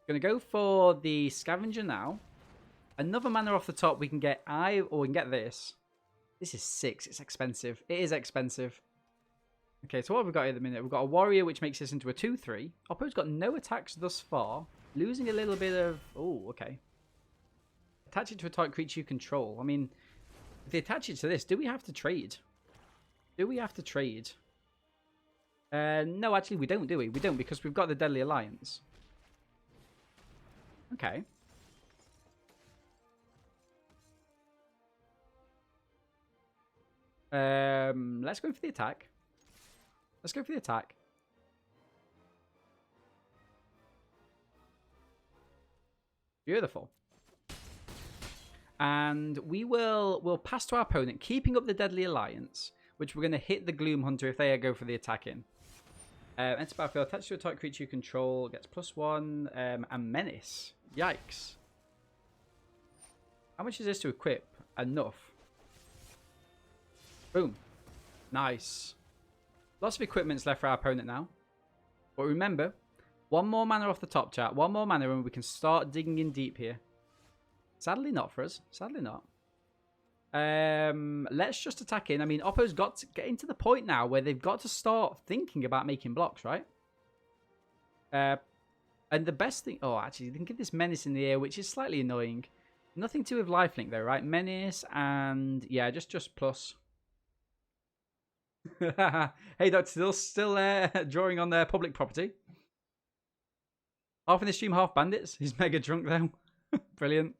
A: Gonna go for the scavenger now. Another mana off the top. We can get or we can get this. This is 6. It's expensive. It is expensive. Okay, so what have we got here at the minute? We've got a warrior, which makes this into a 2-3. Oppo's got no attacks thus far. Losing a little bit of... Oh, okay. Attach it to a target creature you control. I mean, if they attach it to this, do we have to trade? Do we have to trade? No, actually, we don't, do we? We don't, because we've got the Deadly Alliance. Okay. Let's go for the attack. Let's go for the attack. Beautiful. And we'll pass to our opponent, keeping up the Deadly Alliance, which we're going to hit the Gloom Hunter if they go for the attack in. Enter battlefield, attach to a target creature you control, gets +1, and Menace. Yikes. How much is this to equip? Enough. Boom. Nice. Lots of equipments left for our opponent now. But remember, one more mana off the top, chat. One more mana and we can start digging in deep here. Sadly not for us. Sadly not. Let's just attack in. I mean, Oppo's got to get into the point now where they've got to start thinking about making blocks, right? And the best thing... Oh, actually, they can give this Menace in the air, which is slightly annoying. Nothing to do with lifelink, though, right? Menace and... Yeah, just plus. Hey, Dr. Still drawing on their public property. Half in the stream, half bandits. He's mega drunk, though. Brilliant.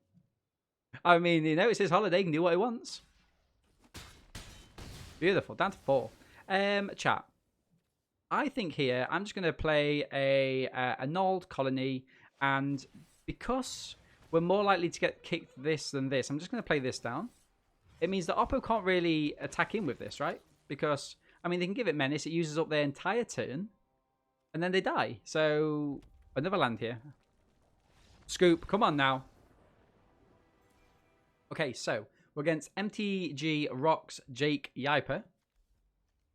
A: I mean, you know, it's his holiday. He can do what he wants. Beautiful. Down to 4. Chat. I think here I'm just going to play a annulled colony, and because we're more likely to get kicked this than this, I'm just going to play this down. It means that Oppo can't really attack in with this, right? Because, I mean, they can give it Menace. It uses up their entire turn, and then they die. So, another land here. Scoop, come on now. Okay, so we're against MTG Rocks Jake Yiper.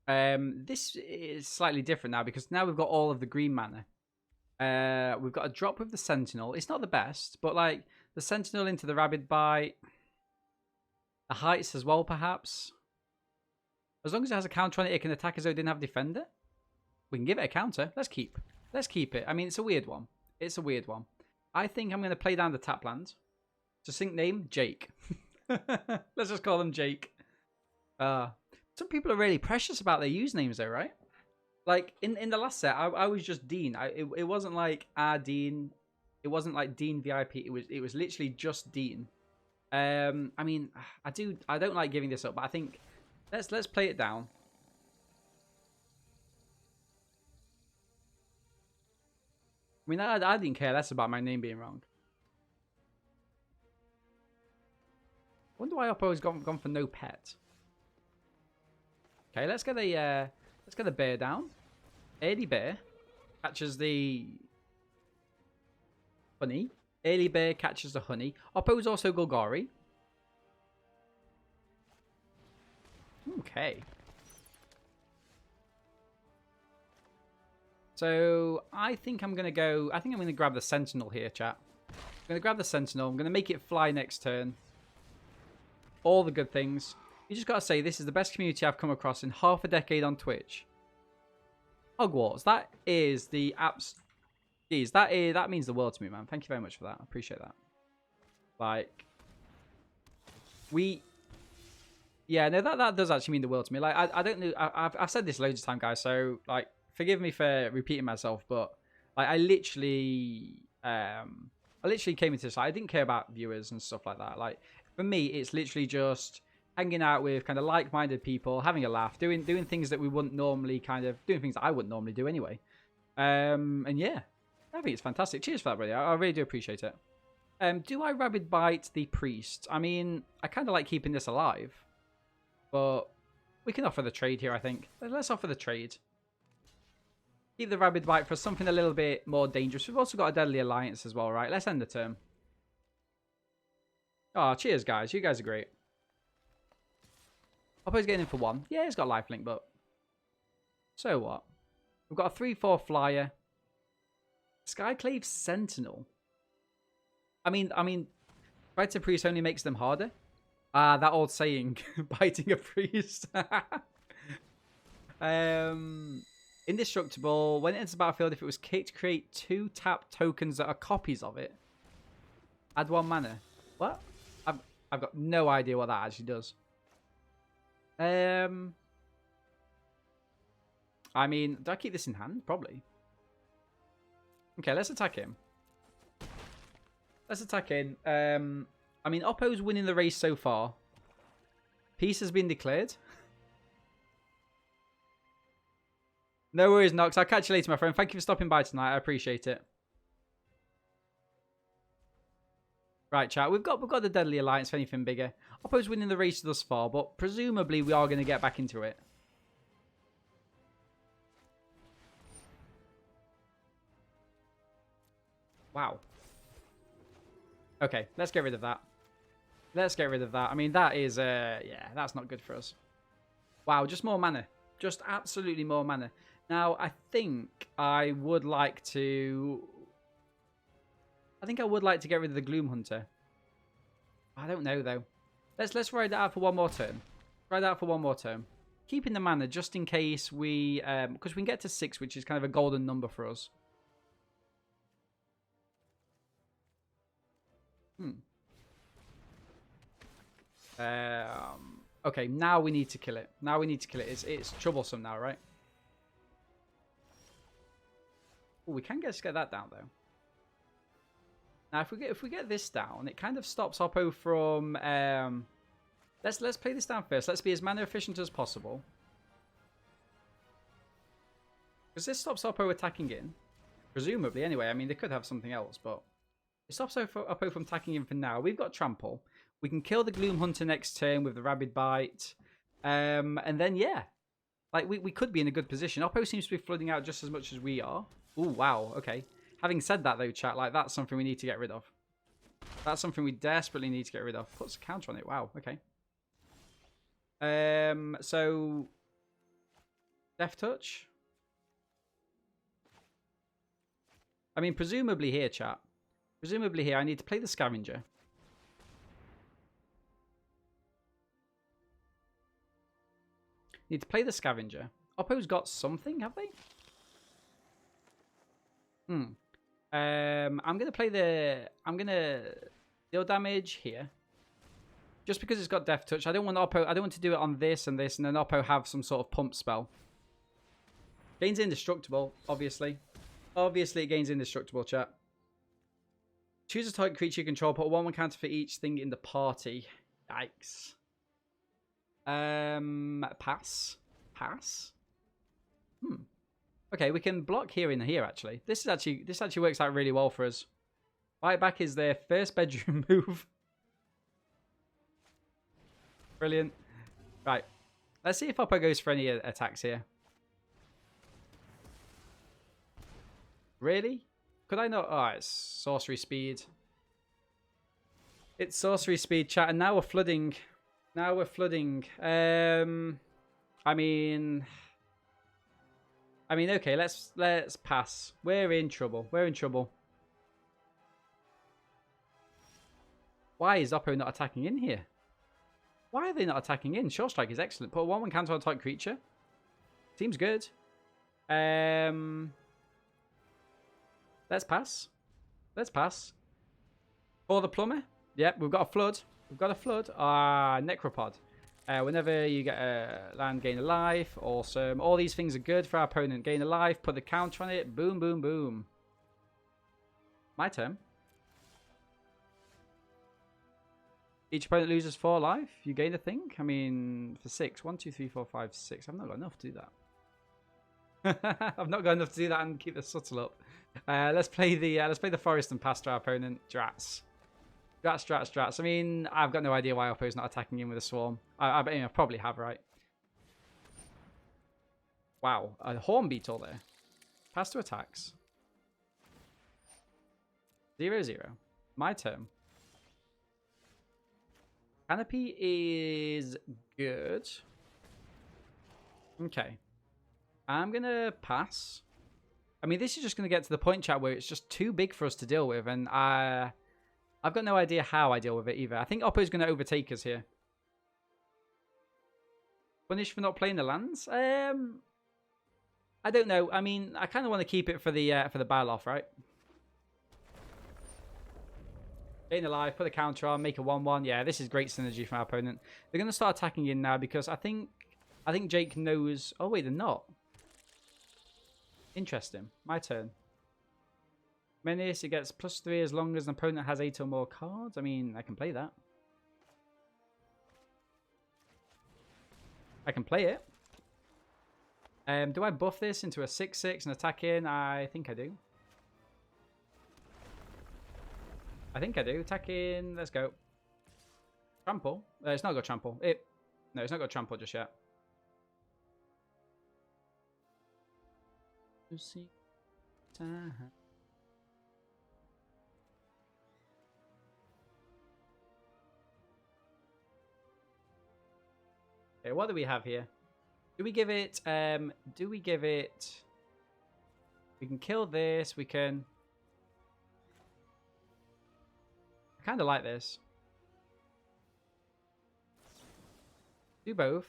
A: This is slightly different now because now we've got all of the green mana. We've got a drop with the Sentinel. It's not the best, but like the Sentinel into the Rabid Bite, the Heights as well, perhaps. As long as it has a counter on it, it can attack as though it didn't have Defender. We can give it a counter. Let's keep it. I mean, it's a weird one. It's a weird one. I think I'm going to play down the tap land. Succinct name, Jake. Let's just call him Jake. Some people are really precious about their usernames though, right? Like, in the last set, I was just Dean. It wasn't like our Dean. It wasn't like Dean VIP. It was literally just Dean. I mean, I don't like giving this up, but I think let's play it down. I mean, I didn't care less about my name being wrong. I wonder why Oppo has gone for no pet. Okay, let's get the bear down. Early bear catches the honey. Early bear catches the honey. Oppo's also Golgari. Okay. So I think I'm gonna go. I think I'm gonna grab the Sentinel here, chat. I'm gonna grab the Sentinel. I'm gonna make it fly next turn. All the good things. You just gotta say, this is the best community I've come across in half a decade on Twitch. Hogwarts, that is the apps. Geez, that means the world to me, man. Thank you very much for that. I appreciate that. Like, yeah, no, that does actually mean the world to me. Like, I don't know. I've said this loads of time, guys. So, like, forgive me for repeating myself, but like, I literally came into this. I didn't care about viewers and stuff like that. Like, for me, it's literally just hanging out with kind of like-minded people, having a laugh, doing things that we wouldn't normally doing things that I wouldn't normally do anyway. And yeah, I think it's fantastic. Cheers for that, brother. I really do appreciate it. Do I Rabid Bite the Priest? I mean, I kind of like keeping this alive, but we can offer the trade here, I think. Let's offer the trade. Keep the Rabid Bite for something a little bit more dangerous. We've also got a Deadly Alliance as well, right? Let's end the turn. Oh, cheers, guys. You guys are great. Oppo's getting in for 1. Yeah, he's got lifelink, but so what? We've got a 3/4 flyer. Skyclave Sentinel. I mean, Biting a Priest only makes them harder. That old saying, biting a priest. Indestructible. When it enters the battlefield, if it was kicked, create 2 tap tokens that are copies of it. Add 1 mana. What? I've got no idea what that actually does. I mean, do I keep this in hand? Probably. Okay, let's attack him. Let's attack in. I mean, Oppo's winning the race so far. Peace has been declared. No worries, Nox. I'll catch you later, my friend. Thank you for stopping by tonight. I appreciate it. Right, chat. We've got the Deadly Alliance for anything bigger. Oppo's winning the race thus far, but presumably we are going to get back into it. Wow. Okay, let's get rid of that. Let's get rid of that. I mean, that is, yeah, that's not good for us. Wow, just more mana. Just absolutely more mana. Now, I think I would like to... I think I would like to get rid of the Gloom Hunter. I don't know, though. Let's ride that out for one more turn. Ride that out for one more turn. Keeping the mana just in case we... because we can get to 6, which is kind of a golden number for us. Okay, now we need to kill it. Now we need to kill it. It's troublesome now, right? Ooh, we can get that down, though. Now, if we get this down, it kind of stops Oppo from... let's play this down first. Let's be as mana efficient as possible. Because this stops Oppo attacking in. Presumably, anyway. I mean, they could have something else, but... It stops Oppo from attacking in for now. We've got Trample. We can kill the Gloom Hunter next turn with the Rabid Bite. And then, yeah. Like, we could be in a good position. Oppo seems to be flooding out just as much as we are. Ooh, wow. Okay. Having said that, though, chat, like, that's something we need to get rid of. That's something we desperately need to get rid of. Puts a counter on it. Wow. Okay. So... Death Touch. I mean, presumably here, chat. Presumably here, I need to play the Scavenger. Need to play the Scavenger. Oppo's got something, have they? I'm gonna play the... I'm gonna deal damage here. Just because it's got Death Touch. I don't want Oppo... I don't want to do it on this and this, and then Oppo have some sort of pump spell. Gains Indestructible, obviously. Obviously, it gains Indestructible, chat. Choose a target creature you control. Put a 1/1 counter for each thing in the party. Yikes. Pass. Pass. Okay, we can block here and here. Actually, this actually works out really well for us. Fight back is their first bedroom move. Brilliant. Right, let's see if Oppo goes for any attacks here. Really? Could I not? Oh, it's sorcery speed. It's sorcery speed, chat, and now we're flooding. Now we're flooding. I mean, okay, let's pass. We're in trouble. We're in trouble. Why is Oppo not attacking in here? Why are they not attacking in? Short Strike is excellent. Put a 1/1 counter on target creature. Seems good. Let's pass. Let's pass. For the plumber. Yep, we've got a flood. We've got a flood. Necropod. Whenever you get a land, gain a life. Awesome. All these things are good for our opponent. Gain a life. Put the counter on it. Boom, boom, boom. My turn. Each opponent loses 4 life. You gain a thing. I mean, for 6. 1, 2, 3, 4, 5, 6. I've not got enough to do that. I've not got enough to do that and keep the subtle up. Let's play the forest and pass to our opponent. Drats. Drats. I mean, I've got no idea why Oppo's not attacking in with a swarm. I probably have, right? Wow, a horn beetle there. Pass to attacks. 0/0. My turn. Canopy is good. Okay. I'm going to pass. I mean, this is just going to get to the point, chat, where it's just too big for us to deal with. And I've got no idea how I deal with it either. I think Oppo's going to overtake us here. Punish for not playing the lands? I don't know. I mean, I kind of want to keep it for the Baloth, right? Gain a life, put a counter on, make a 1/1. Yeah, this is great synergy from our opponent. They're going to start attacking in now because I think Jake knows... Oh, wait, they're not. Interesting. My turn. Menace, it gets +3 as long as an opponent has 8 or more cards. I mean, I can play that. I can play it. Do I buff this into a 6/6 and attack in? I think I do. Attack in. Let's go. Trample. It's not got trample. No, it's not got trample just yet. Okay, what do we have here? Do we give it... do we give it... We can kill this. We can... I kind of like this. Do both.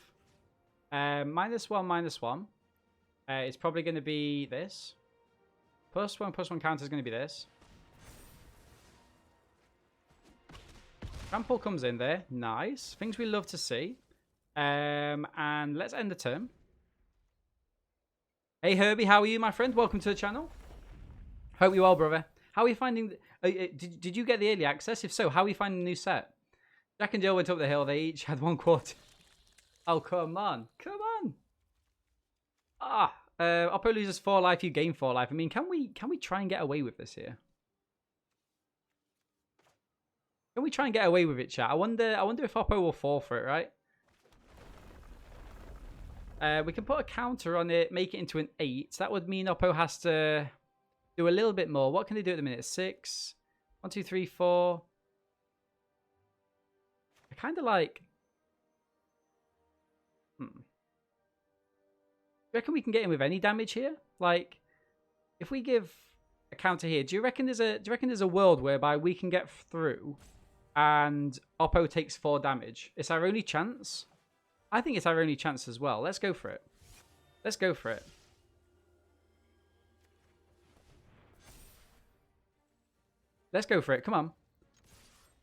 A: -1, -1. It's probably going to be this. +1/+1 counter is going to be this. Trample comes in there. Nice. Things we love to see. And let's end the turn. Hey Herbie, how are you, my friend? Welcome to the channel. Hope you're well, brother. How are you finding... did you get the early access? If so, how are you finding the new set? Jack and Jill went up the hill. They each had 1 quarter. Oh, come on. Come on. Oppo loses 4 life, you gain 4 life. I mean, can we try and get away with this here? Can we try and get away with it, chat? I wonder if Oppo will fall for it, right? We can put a counter on it, make it into an 8. That would mean Oppo has to do a little bit more. What can they do at the minute? 6. 1, 2, 3, 4. I kind of like... Do you reckon we can get in with any damage here? Like, if we give a counter here, do you reckon there's a world whereby we can get through and Oppo takes 4 damage? It's our only chance. I think it's our only chance as well. Let's go for it. Let's go for it. Let's go for it. Come on.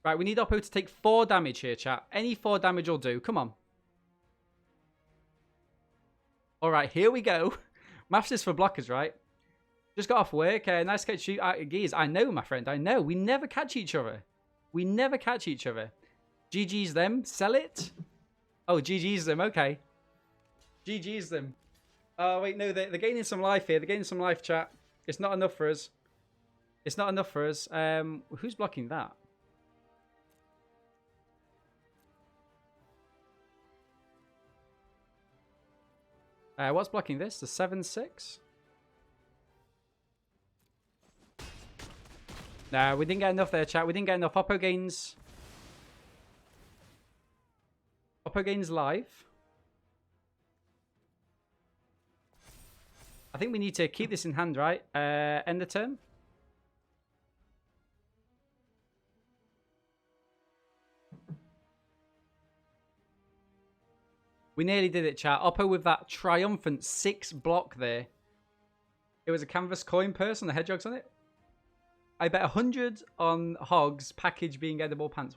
A: Right, we need Oppo to take 4 damage here, chat. Any 4 damage will do. Come on. All right, here we go. Maths is for blockers, right? Just got off work. Nice catch you. Geez, I know, my friend. I know. We never catch each other. We never catch each other. GG's them. Sell it. Oh, GG's them. Okay. GG's them. Oh, wait, no. They're gaining some life here. They're gaining some life, chat. It's not enough for us. It's not enough for us. Who's blocking that? What's blocking this? The 7/6? No, we didn't get enough there, chat. We didn't get enough. Oppo gains life. I think we need to keep this in hand, right? End the turn. We nearly did it, chat. Oppo with that triumphant 6 block there. It was a canvas coin purse and the hedgehogs on it. I bet 100 on hogs, package being edible pants.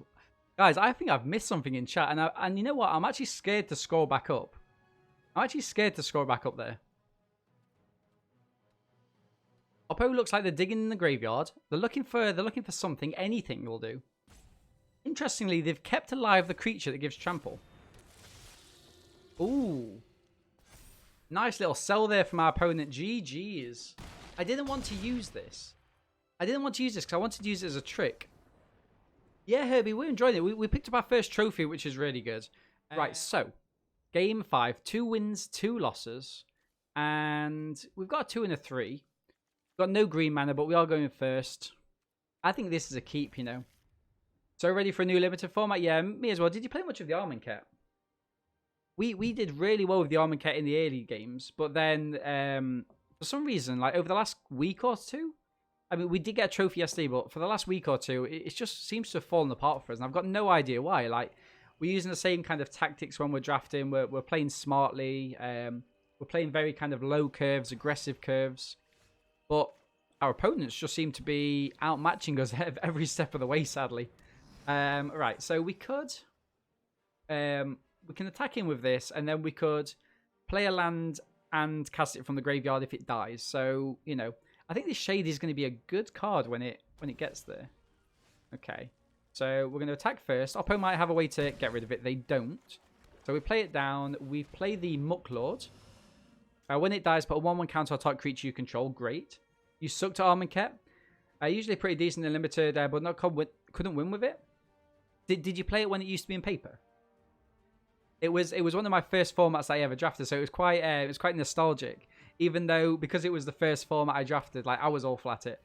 A: Guys, I think I've missed something in chat. And you know what? I'm actually scared to scroll back up. I'm actually scared to scroll back up there. Oppo looks like they're digging in the graveyard. They're looking for something. Anything will do. Interestingly, they've kept alive the creature that gives trample. Ooh. Nice little sell there from our opponent. GG's. I didn't want to use this. I didn't want to use this because I wanted to use it as a trick. Yeah, Herbie, we're enjoying it. We picked up our first trophy, which is really good. Right, so. Game 5. 2 wins, 2 losses. And we've got a 2 and a 3. We've got no green mana, but we are going first. I think this is a keep, you know. So ready for a new limited format? Yeah, me as well. Did you play much of the Arming Cat? We did really well with the Arming Cat in the early games. But then, for some reason, like over the last week or two, I mean, we did get a trophy yesterday, but for the last week or two, it just seems to have fallen apart for us. And I've got no idea why. Like, we're using the same kind of tactics when we're drafting. We're playing smartly. We're playing very kind of low curves, aggressive curves. But our opponents just seem to be outmatching us every step of the way, sadly. Right, so we could... we can attack him with this, and then we could play a land and cast it from the graveyard if it dies. So, you know, I think this Shade is going to be a good card when it gets there. Okay, so we're going to attack first. Oppo might have a way to get rid of it. They don't. So we play it down. We play the Mucklord. When it dies, put a 1/1 counter on top creature you control. Great. You suck to Armenket. Usually pretty decent and limited, but not couldn't win with it. Did you play it when it used to be in paper? It was one of my first formats I ever drafted, so it was quite nostalgic. Even though, because it was the first format I drafted, like I was all flat it,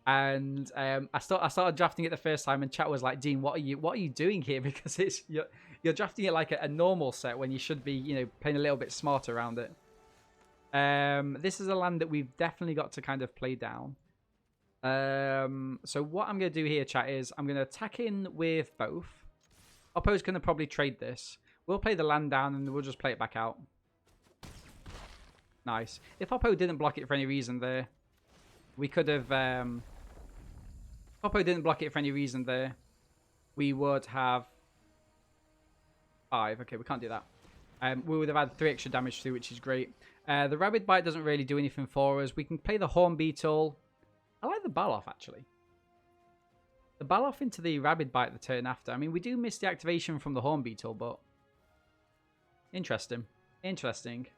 A: and I started drafting it the first time, and chat was like, "Dean, what are you doing here?" Because You're drafting it like a normal set when you should be, you know, playing a little bit smarter around it. This is a land that we've definitely got to kind of play down. So what I'm going to do here, chat, is I'm going to attack in with both. Oppo's going to probably trade this. We'll play the land down and we'll just play it back out. Nice. If Oppo didn't block it for any reason there, we could have... Oppo didn't block it for any reason there, we would have 5. Okay, we can't do that. We would have had 3 extra damage too, which is great. The Rabid Bite doesn't really do anything for us. We can play the Horn Beetle. I like the Baloff, actually. The Baloff into the Rabid Bite the turn after. I mean, we do miss the activation from the Horn Beetle, but... Interesting. Interesting.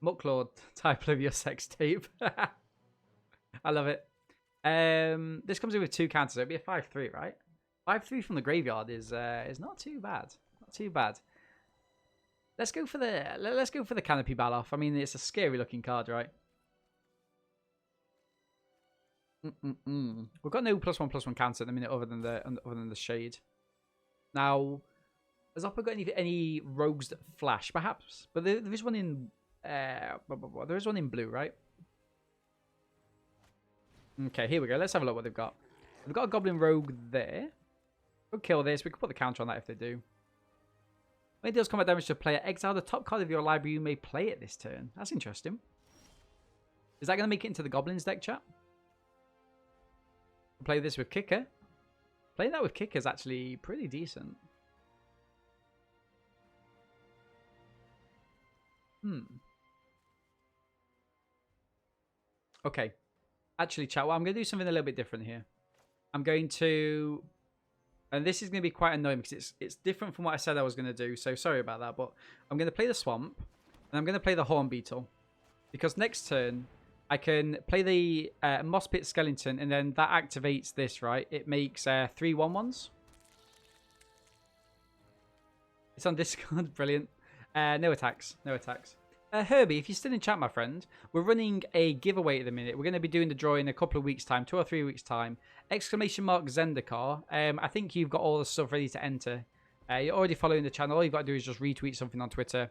A: Mucklord type of your sex tape. I love it. This comes in with 2 counters. It'd be a 5-3, right? 5-3 from the graveyard is not too bad. Not too bad. Let's go for the Canopy Baloff. I mean, it's a scary looking card, right? We've got no +1/+1 counter at the minute other than the shade. Now, has Oppo got any rogues that flash? Perhaps, but there is one in there is one in blue, right? Okay, here we go. Let's have a look what they've got. They've got a Goblin Rogue there. We'll kill this. We can put the counter on that if they do. When it deals combat damage to a player, exile the top card of your library you may play it this turn. That's interesting. Is that going to make it into the Goblins deck, chat? We'll play this with Kicker. Playing that with Kicker is actually pretty decent. Okay. Actually, chat, well, I'm going to do something a little bit different here. I'm going to... And this is going to be quite annoying because it's different from what I said I was going to do. So sorry about that. But I'm going to play the Swamp. And I'm going to play the Horn Beetle. Because next turn, I can play the Moss Pit Skeleton. And then that activates this, right? It makes 3 1/1s. It's on Discord. Brilliant. No attacks. No attacks. Herbie, if you're still in chat, my friend, we're running a giveaway at the minute. We're going to be doing the draw in a couple of weeks' time, 2 or 3 weeks' time. !Zendikar. I think you've got all the stuff ready to enter. You're already following the channel. All you've got to do is just retweet something on Twitter,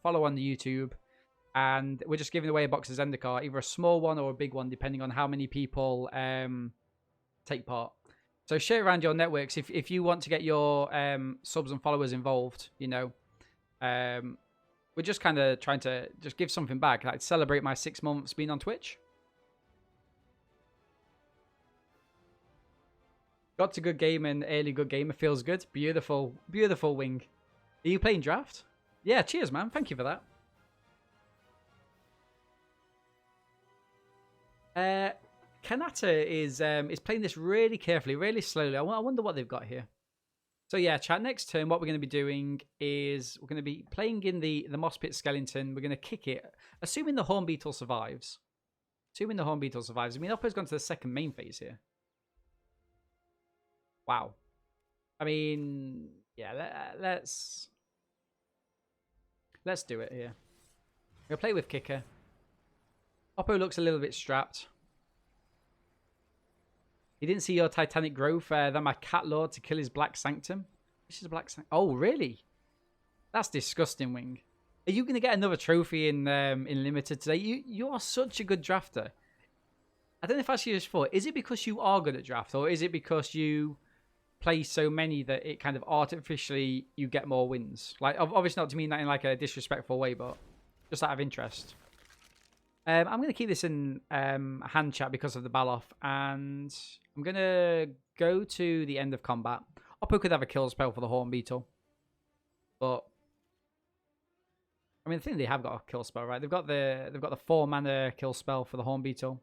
A: follow on the YouTube, and we're just giving away a box of Zendikar, either a small one or a big one, depending on how many people take part. So share around your networks if you want to get your subs and followers involved, you know. We're just kind of trying to just give something back, like celebrate my 6 months being on Twitch. Got to good game and early good game. It feels good. Beautiful, beautiful wing. Are you playing draft? Yeah, cheers, man. Thank you for that. Kanata is playing this really carefully, really slowly. I wonder what they've got here. So yeah, chat, next turn, what we're going to be doing is we're going to be playing in the Moss Pit Skeleton. We're going to kick it, assuming the Horn Beetle survives. Assuming the Horn Beetle survives. I mean, Oppo's gone to the second main phase here. Wow. I mean, yeah, let's do it here. We'll play with Kicker. Oppo looks a little bit strapped. He didn't see your Titanic growth, then my Cat Lord to kill his Black Sanctum. This is a Black Sanctum. Oh, really? That's disgusting, Wing. Are you going to get another trophy in Limited today? You are such a good drafter. I don't know if I see this before. Is it because you are good at draft, or is it because you play so many that it kind of artificially you get more wins? Like, obviously not to mean that in like a disrespectful way, but just out of interest. I'm going to keep this in hand chat because of the Baloff, and I'm going to go to the end of combat. Oppo could have a kill spell for the Horn Beetle, but I mean, I think they have got a kill spell, right? They've got the 4 mana kill spell for the Horn Beetle.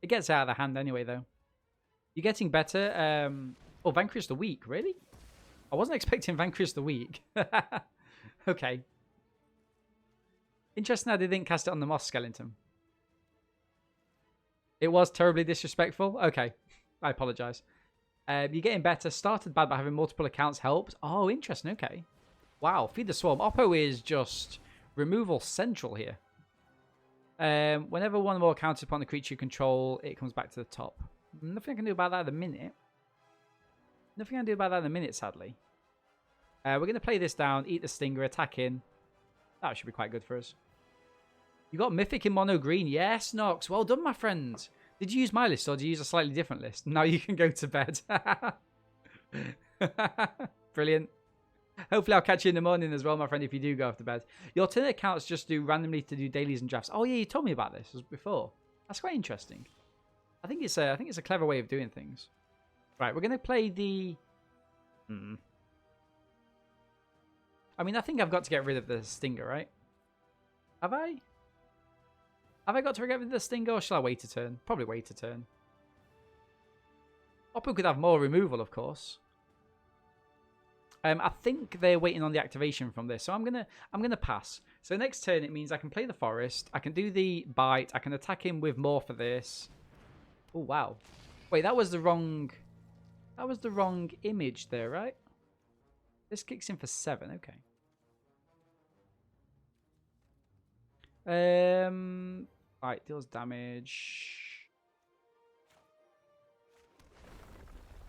A: It gets out of the hand anyway, though. You're getting better. Oh, Vanquish the Weak, really? I wasn't expecting Vanquish the Weak. Okay. Interesting how they didn't cast it on the Moss Skeleton. It was terribly disrespectful. Okay, I apologize. You're getting better. Started bad, but having multiple accounts helps. Oh, interesting. Okay. Wow, Feed the Swarm. Oppo is just removal central here. Whenever one more counts upon the creature you control, it comes back to the top. Nothing I can do about that at the minute. Nothing I can do about that in a minute, sadly. We're going to play this down, eat the stinger, attack in. That should be quite good for us. You got Mythic in mono green. Yes, Nox. Well done, my friend. Did you use my list or did you use a slightly different list? Now you can go to bed. Brilliant. Hopefully I'll catch you in the morning as well, my friend, if you do go off to bed. Your alternate accounts just do randomly to do dailies and drafts. Oh, yeah, you told me about this before. That's quite interesting. I think it's a clever way of doing things. Right, we're going to play the... I mean, I think I've got to get rid of the stinger, right? Have I? Have I got to get rid of the stinger or shall I wait a turn? Probably wait a turn. Oppo could have more removal, of course. I think they're waiting on the activation from this, so I'm gonna pass. So next turn it means I can play the forest, I can do the bite, I can attack him with more for this. Oh wow. Wait, that was the wrong image there, right? This kicks in for 7, okay. Right, deals damage.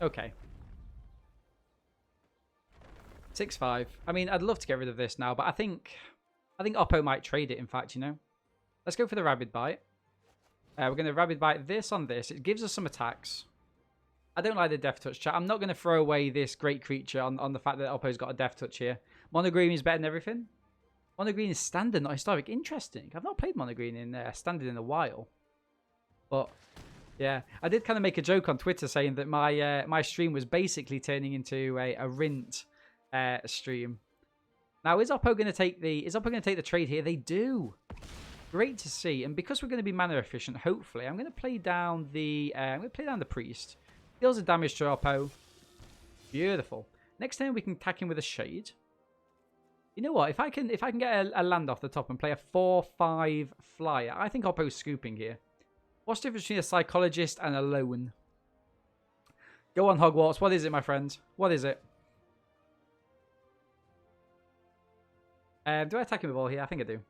A: Okay. 6-5. I mean, I'd love to get rid of this now, but I think Oppo might trade it, in fact, you know. Let's go for the Rabid Bite. We're going to Rabid Bite this on this. It gives us some attacks. I don't like the Death Touch, chat. I'm not going to throw away this great creature on the fact that Oppo's got a Death Touch here. Mono Green is better than everything. Mono Green is standard, not historic. Interesting. I've not played Mono Green in standard in a while. But, yeah. I did kind of make a joke on Twitter saying that my stream was basically turning into a Rint stream. Now, is Oppo going to take the trade here? They do. Great to see. And because we're going to be mana efficient, hopefully, I'm going to play down the priest. Deals a damage to Oppo. Beautiful. Next turn we can attack him with a shade. You know what? If I can get a land off the top and play a 4/5 flyer, I think Oppo's scooping here. What's the difference between a psychologist and a lone? Go on, Hogwarts. What is it, my friend? What is it? Do I attack him with all here? I think I do.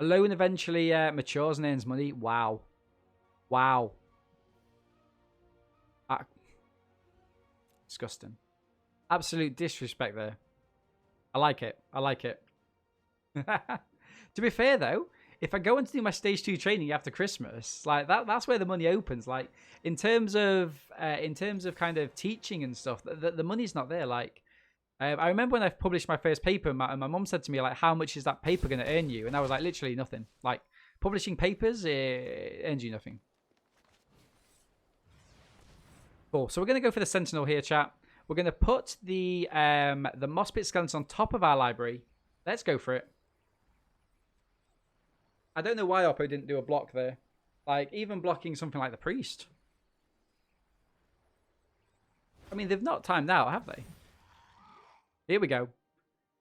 A: A loan eventually matures and earns money. Wow. Wow. Disgusting. Absolute disrespect there. I like it. I like it. To be fair, though, if I go and do my stage 2 training after Christmas, like that's where the money opens. Like in terms of kind of teaching and stuff, the money's not there. Like I remember when I published my first paper, my mum said to me, like, how much is that paper going to earn you? And I was like, literally nothing. Like, publishing papers, it earns you nothing. Cool. So we're going to go for the Sentinel here, chat. We're going to put the Moss-Pit Skeleton on top of our library. Let's go for it. I don't know why Oppo didn't do a block there. Like, even blocking something like the Priest. I mean, they've not timed out, have they? Here we go.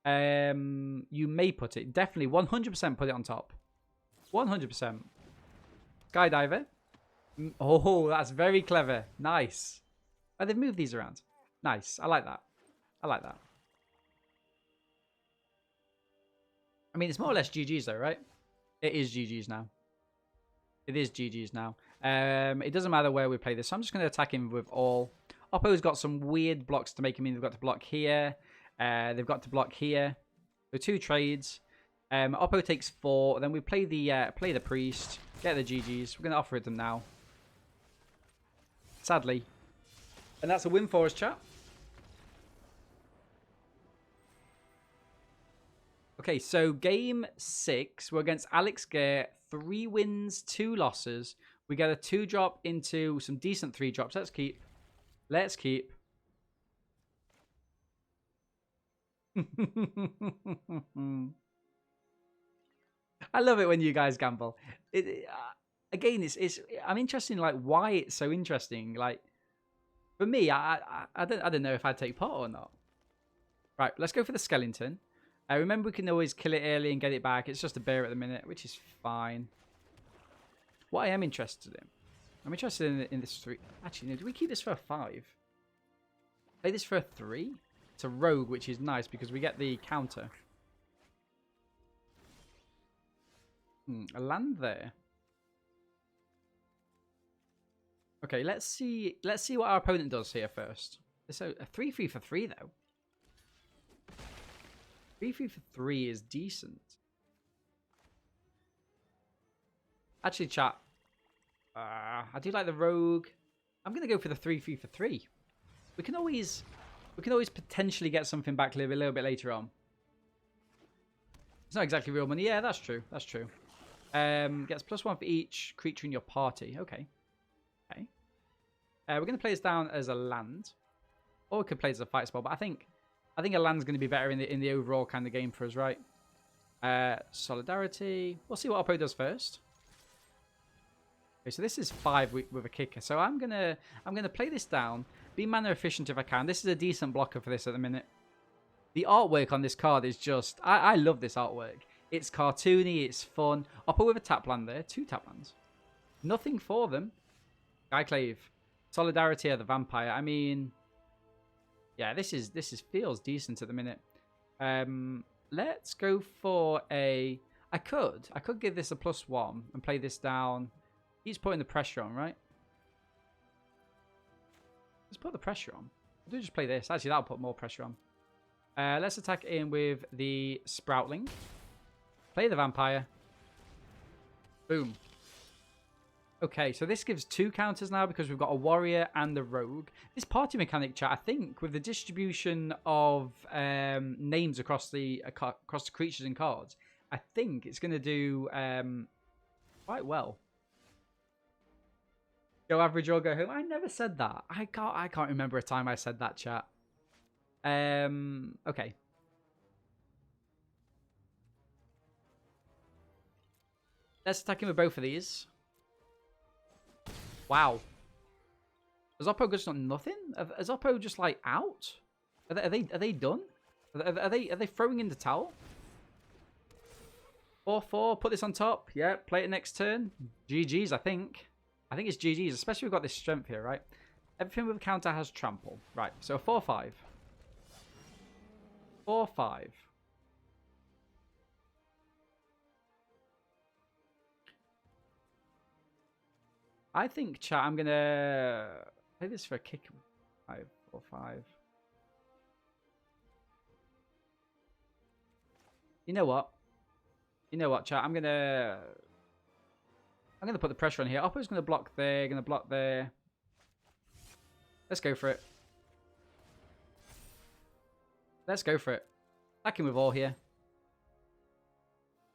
A: You may put it. Definitely 100% put it on top. 100%. Skydiver. Oh, that's very clever. Nice. Oh, they've moved these around. Nice. I like that. I like that. I mean, it's more or less GG's though, right? It is GG's now. It is GG's now. It doesn't matter where we play this. So I'm just going to attack him with all. Oppo's got some weird blocks to make him mean they've got to block here. They've got to block here. So 2 trades. Oppo takes 4. Then we play the priest. Get the GGs. We're going to offer it them now. Sadly. And that's a win for us, chat. Okay, so game 6. We're against Alex Gare. 3 wins, 2 losses. We get a 2-drop into some decent 3-drops. Let's keep. Let's keep. I love it when you guys gamble. Again, I'm interested in like why it's so interesting. Like for me, I don't know if I'd take part or not. Right, let's go for the skeleton. Remember, we can always kill it early and get it back. It's just a bear at the minute, which is fine. What I am interested in, I'm interested in this 3. Actually, no, do we keep this for a 5? Play this for a 3. It's a rogue, which is nice because we get the counter. A land there. Okay, let's see what our opponent does here first. So a 3-3 for 3, though. 3-3 for 3 is decent. Actually, chat. I do like the rogue. I'm going to go for the 3-3 for 3. We can always potentially get something back a little bit later on. It's not exactly real money. Yeah, that's true. That's true. Gets +1 for each creature in your party. Okay. Okay. We're going to play this down as a land. Or we could play it as a fight spell, but I think a land's going to be better in the overall kind of game for us, right? Solidarity. We'll see what Oppo does first. Okay, so this is 5 with a kicker. So I'm gonna play this down, be mana efficient if I can. This is a decent blocker for this at the minute. The artwork on this card is just I love this artwork. It's cartoony, it's fun. Oppo with a tap land there, 2 tap lands. Nothing for them. Skyclave. Solidarity of the vampire. I mean, yeah, this feels decent at the minute. Let's go for a. I could give this a +1 and play this down. He's putting the pressure on, right? Let's put the pressure on. We'll just play this. Actually, that'll put more pressure on. Let's attack in with the Sproutling. Play the vampire. Boom. Okay, so this gives 2 counters now because we've got a warrior and a rogue. This party mechanic, chat, I think, with the distribution of names across the creatures and cards, I think it's going to do quite well. Go average or go home. I never said that. I can't remember a time I said that, chat. Okay. Let's attack him with both of these. Wow. Has Oppo just not nothing? Is Oppo just like out? Are they done? Are they throwing in the towel? 4-4. Put this on top. Yeah. Play it next turn. GG's, I think. I think it's GG's, especially we've got this strength here, right? Everything with a counter has trample. Right, so 4-5. 4-5. I think, chat, I'm going to play this for a kick. 5-4-5. You know what? You know what, chat? I'm going to put the pressure on here. Oppo's going to block there, going to block there. Let's go for it. Let's go for it. Attacking with all here.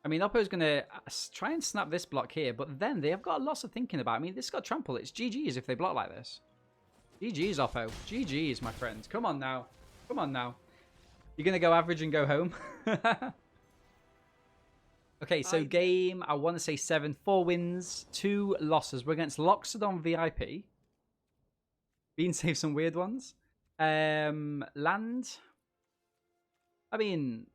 A: I mean, Oppo's going to try and snap this block here, but then they have got lots of thinking about. I mean, this has got trample. It's GG's if they block like this. GG's, Oppo. GG's, my friends. Come on now. Come on now. You're going to go average and go home? Okay, so game, I want to say 7. 4 wins, 2 losses. We're against Loxodon VIP. Bean saved some weird ones. Land. I mean,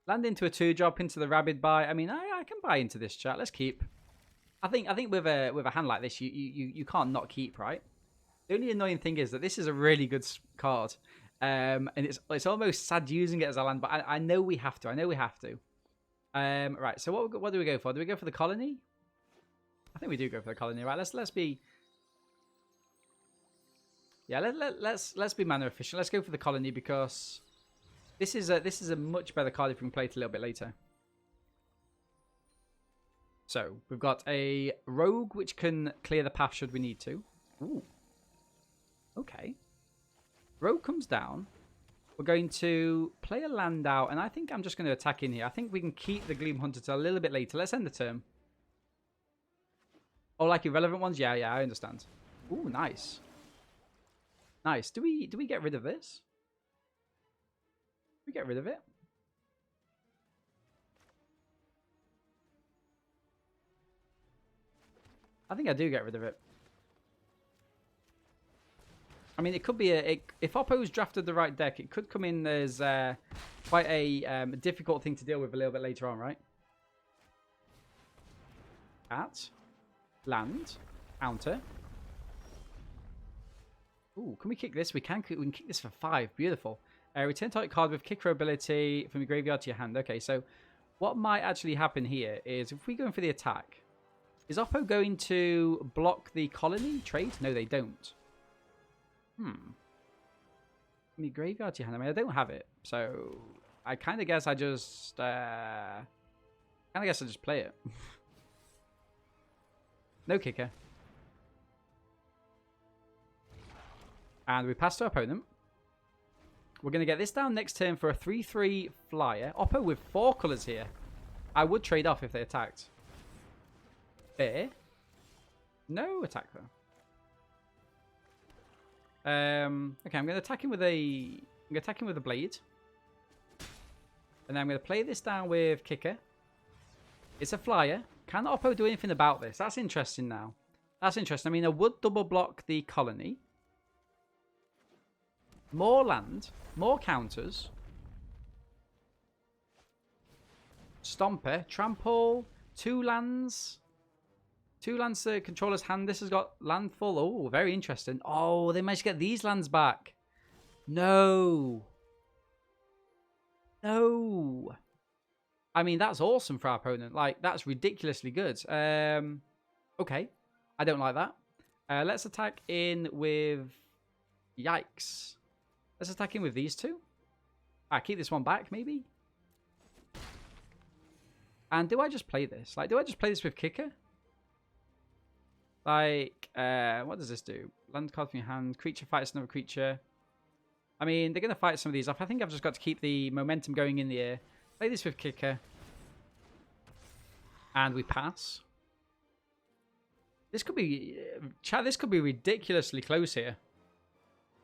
A: land into a 2-drop into the Rabid buy. I mean, I can buy into this, chat. Let's keep. I think with a hand like this, you can't not keep, right? The only annoying thing is that this is a really good card. And it's almost sad using it as a land, but I know we have to. I know we have to. Right, so what do we go for? Do we go for the colony? I think we do go for the colony, right? Let's be. Yeah, let's be mana efficient. Let's go for the colony because this is a much better card if we can play it a little bit later. So we've got a rogue which can clear the path should we need to. Ooh. Okay. Rogue comes down. We're going to play a land out, and I think I'm just going to attack in here. I think we can keep the Gleam Hunter till a little bit later. Let's end the turn. Oh, like irrelevant ones? Yeah, I understand. Ooh, nice. Nice. Do we get rid of this? We get rid of it? I think I do get rid of it. I mean, it could be if Oppo's drafted the right deck, it could come in as quite a difficult thing to deal with a little bit later on, right? At land counter. Ooh, can we kick this? We can kick this for 5. Beautiful. Return target card with kicker ability from your graveyard to your hand. Okay, so what might actually happen here is if we go in for the attack, is Oppo going to block the colony trade? No, they don't. I mean, graveyard to your hand. I mean, I don't have it, so I kind of guess I just play it. No kicker. And we pass to our opponent. We're going to get this down next turn for a 3/3 flyer. Oppo with 4 colours here. I would trade off if they attacked. Fair. No attack though. Okay, I'm going to attack him with a blade. And then I'm going to play this down with kicker. It's a flyer. Can Oppo do anything about this? That's interesting now. That's interesting. I mean, I would double block the colony. More land. More counters. Stomper. Trample. 2 lands. 2 lands to controller's hand. This has got landfall. Oh, very interesting. Oh, they managed to get these lands back. No. No. I mean, that's awesome for our opponent. Like, that's ridiculously good. Okay. I don't like that. Let's attack in with... Yikes. Let's attack in with these 2. Keep this one back, maybe? And do I just play this? Like, do I just play this with kicker? Like, what does this do? Land card from your hand. Creature fights another creature. I mean, they're going to fight some of these off. I think I've just got to keep the momentum going in the air. Play this with kicker. And we pass. This could be... Chat, this could be ridiculously close here.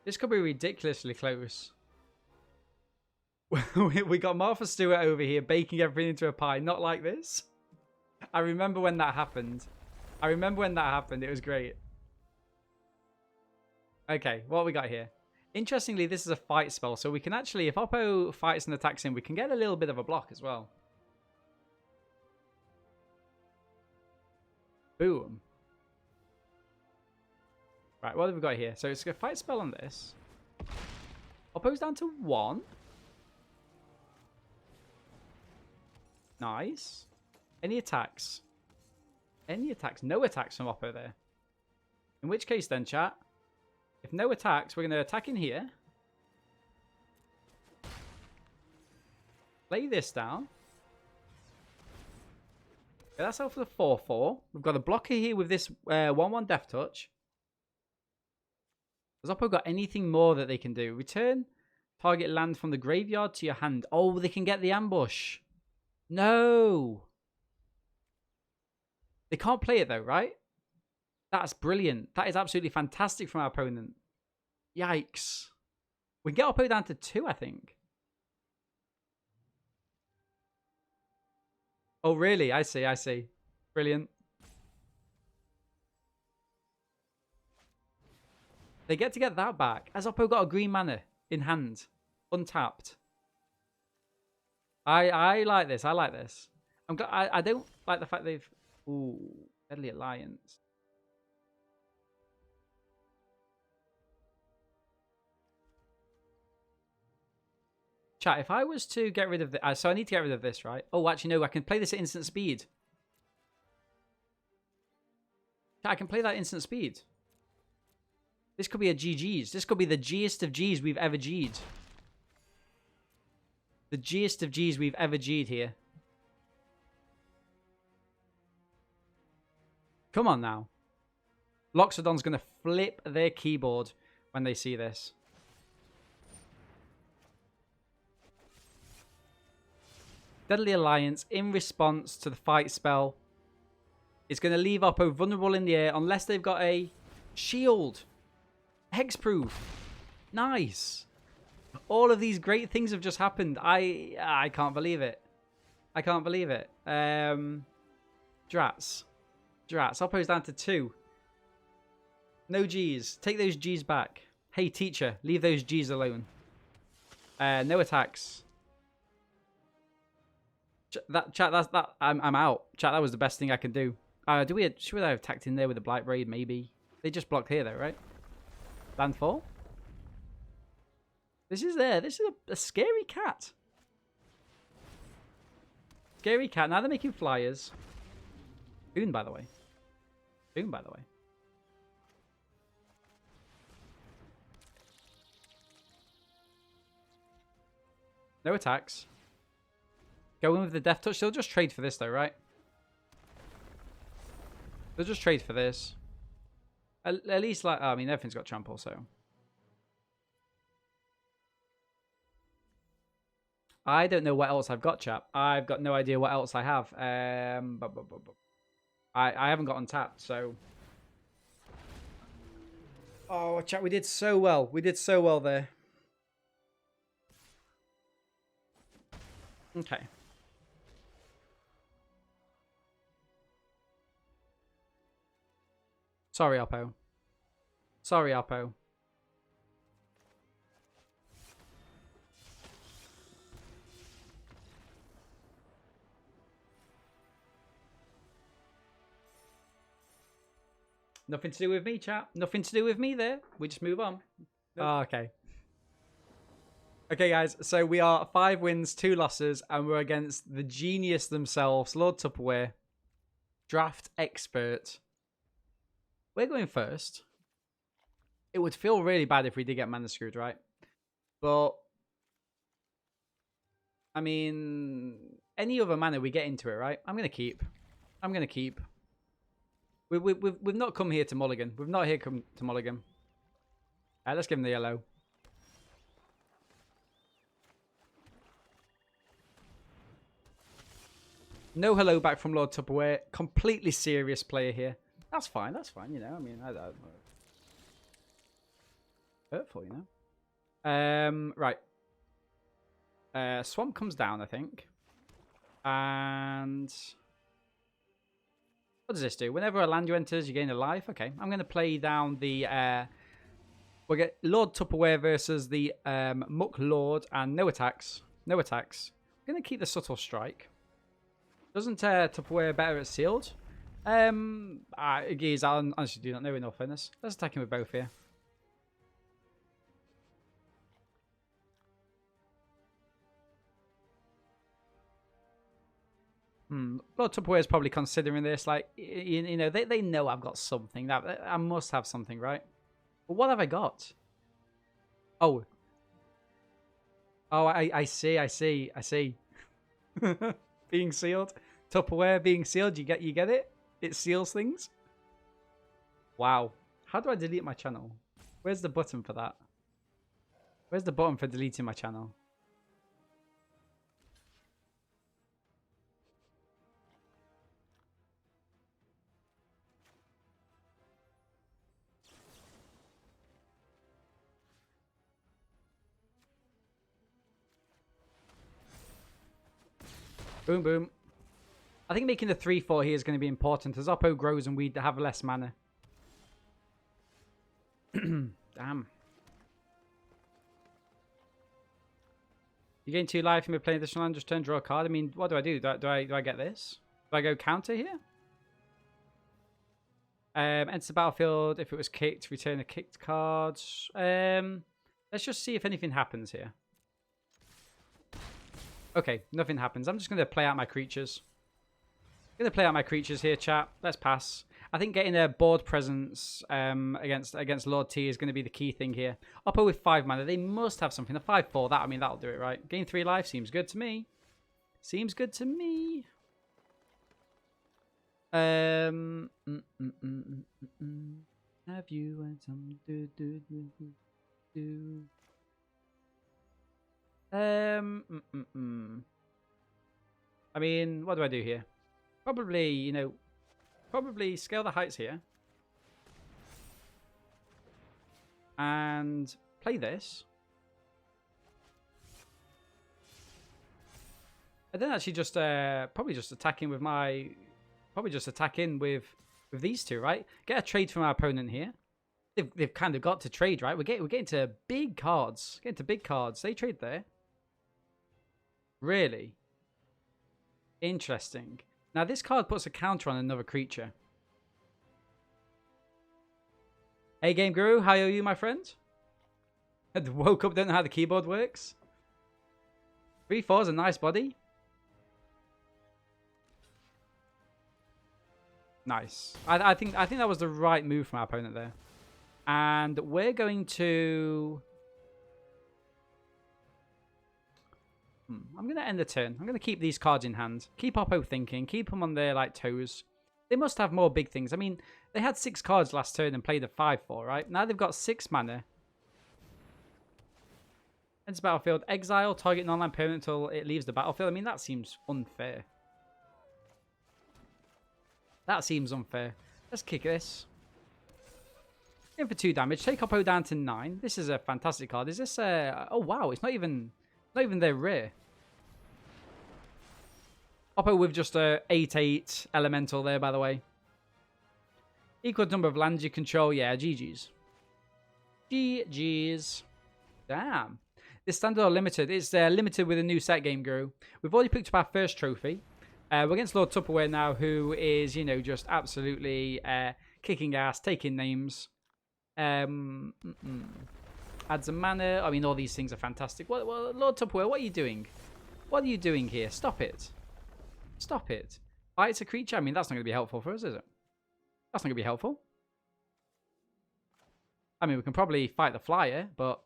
A: This could be ridiculously close. We got Martha Stewart over here baking everything into a pie. Not like this. I remember when that happened. It was great. Okay, what we got here? Interestingly, this is a fight spell. So we can actually, if Oppo fights and attacks him, we can get a little bit of a block as well. Boom. Right, what have we got here? So it's a fight spell on this. Oppo's down to 1. Nice. Any attacks? Any attacks? No attacks from Oppo there. In which case then, chat, if no attacks, we're going to attack in here. Lay this down. Okay, that's out for the 4/4. We've got a blocker here with this 1/1 Death Touch. Has Oppo got anything more that they can do? Return target land from the graveyard to your hand. Oh, they can get the ambush. No. They can't play it though, right? That's brilliant. That is absolutely fantastic from our opponent. Yikes. We can get Oppo down to 2, I think. Oh, really? I see. Brilliant. They get to get that back. Has Oppo got a green mana in hand? Untapped. I like this. I like this. I don't like the fact they've... Ooh, Deadly Alliance. Chat, if I was to get rid of the... so I need to get rid of this, right? Oh, actually, no. I can play this at instant speed. Chat, I can play that instant speed. This could be a GG's. This could be the G'est of G's we've ever G'd. The G'est of G's we've ever G'd here. Come on now. Loxodon's going to flip their keyboard when they see this. Deadly Alliance, in response to the fight spell, is going to leave Oppo vulnerable in the air unless they've got a shield. Hexproof. Nice. All of these great things have just happened. I can't believe it. I can't believe it. Drats. Oppo's down to 2. No G's. Take those G's back. Hey, teacher, leave those G's alone. No attacks. I'm out. Chat, that was the best thing I can do. Should I have attacked in there with a Blight Braid? Maybe. They just blocked here, though, right? Landfall. This is a scary cat. Scary cat. Now they're making flyers. Boon, by the way. No attacks. Go in with the Death Touch. They'll just trade for this, though, right? They'll just trade for this. At least, like, oh, I mean, everything's got trample, so. I don't know what else I've got, chap. I've got no idea what else I have. I haven't got untapped, so. Oh, chat, we did so well. We did so well there. Okay. Sorry, Oppo. Sorry, Oppo. Nothing to do with me, chat. Nothing to do with me there. We just move on. Nope. Oh, okay. Okay, guys. So we are 5 wins, 2 losses, and we're against the genius themselves, Lord Tupperware. Draft expert. We're going first. It would feel really bad if we did get mana screwed, right? But, I mean, any other mana we get into it, right? I'm going to keep. I'm going to keep. We've not come here to mulligan. We've not here come to mulligan. Let's give him the yellow. No hello back from Lord Tupperware. Completely serious player here. That's fine. That's fine. You know, I mean, I don't know. Hurtful, you know. Right. Swamp comes down, I think. And what does this do? Whenever a land you enters, you gain a life. Okay, I'm going to play down the. We'll get Lord Tupperware versus the Muck Lord, and no attacks. No attacks. I'm going to keep the subtle strike. Doesn't Tupperware better at sealed? Geez, I honestly do not know, in all fairness. Let's attack him with both here. Lord Tupperware is probably considering this. Like, you know, they know I've got something. That I must have something, right? But what have I got? Oh. Oh, I see. Being sealed. Tupperware being sealed. You get it? It seals things. Wow. How do I delete my channel? Where's the button for that? Where's the button for deleting my channel? Boom, boom. I think making the 3-4 here is going to be important. As Oppo grows and we have less mana. Damn. You gain 2 life and we play additional land, just turn, draw a card. I mean, what do I do? Do I get this? Do I go counter here? Enter the battlefield. If it was kicked, return a kicked card. Let's just see if anything happens here. Okay, nothing happens. I'm just going to play out my creatures. I'm going to play out my creatures here, chat. Let's pass. I think getting a board presence against Lord T is going to be the key thing here. Oppo with 5 mana. They must have something. A 5-4. That, I mean, that'll do it, right? Gain 3 life. Seems good to me. Seems good to me. Have you and some do. I mean, what do I do here? Probably, you know, probably scale the heights here. And play this. And then actually just, probably just attacking with my, with these two, right? Get a trade from our opponent here. They've kind of got to trade, right? We're getting to big cards. Getting to big cards. They trade there. Really? Interesting. Now, this card puts a counter on another creature. Hey, Game Guru, how are you, my friend? I woke up, don't know how the keyboard works. 3-4 is a nice body. Nice. I think that was the right move from our opponent there. And we're going to... I'm going to end the turn. I'm going to keep these cards in hand. Keep Oppo thinking. Keep them on their like toes. They must have more big things. I mean, they had 6 cards last turn and played a 5/4, right? Now they've got 6 mana. Ends battlefield. Exile, target an online permanent until it leaves the battlefield. I mean, that seems unfair. That seems unfair. Let's kick this. In for 2 damage. Take Oppo down to 9. This is a fantastic card. Is this oh wow, it's not even their rare. Oppo with just a 8/8 elemental there, by the way. Equal number of lands you control. Yeah, GG's. GG's. Damn. This standard or limited. It's limited with a new set, Game Guru. We've already picked up our first trophy. We're against Lord Tupperware now, who is, you know, just absolutely kicking ass, taking names. Adds a mana. I mean, all these things are fantastic. What, Lord Tupperware, what are you doing? What are you doing here? Stop it. Stop it. Fights a creature? I mean, that's not going to be helpful for us, is it? That's not going to be helpful. I mean, we can probably fight the flyer, but...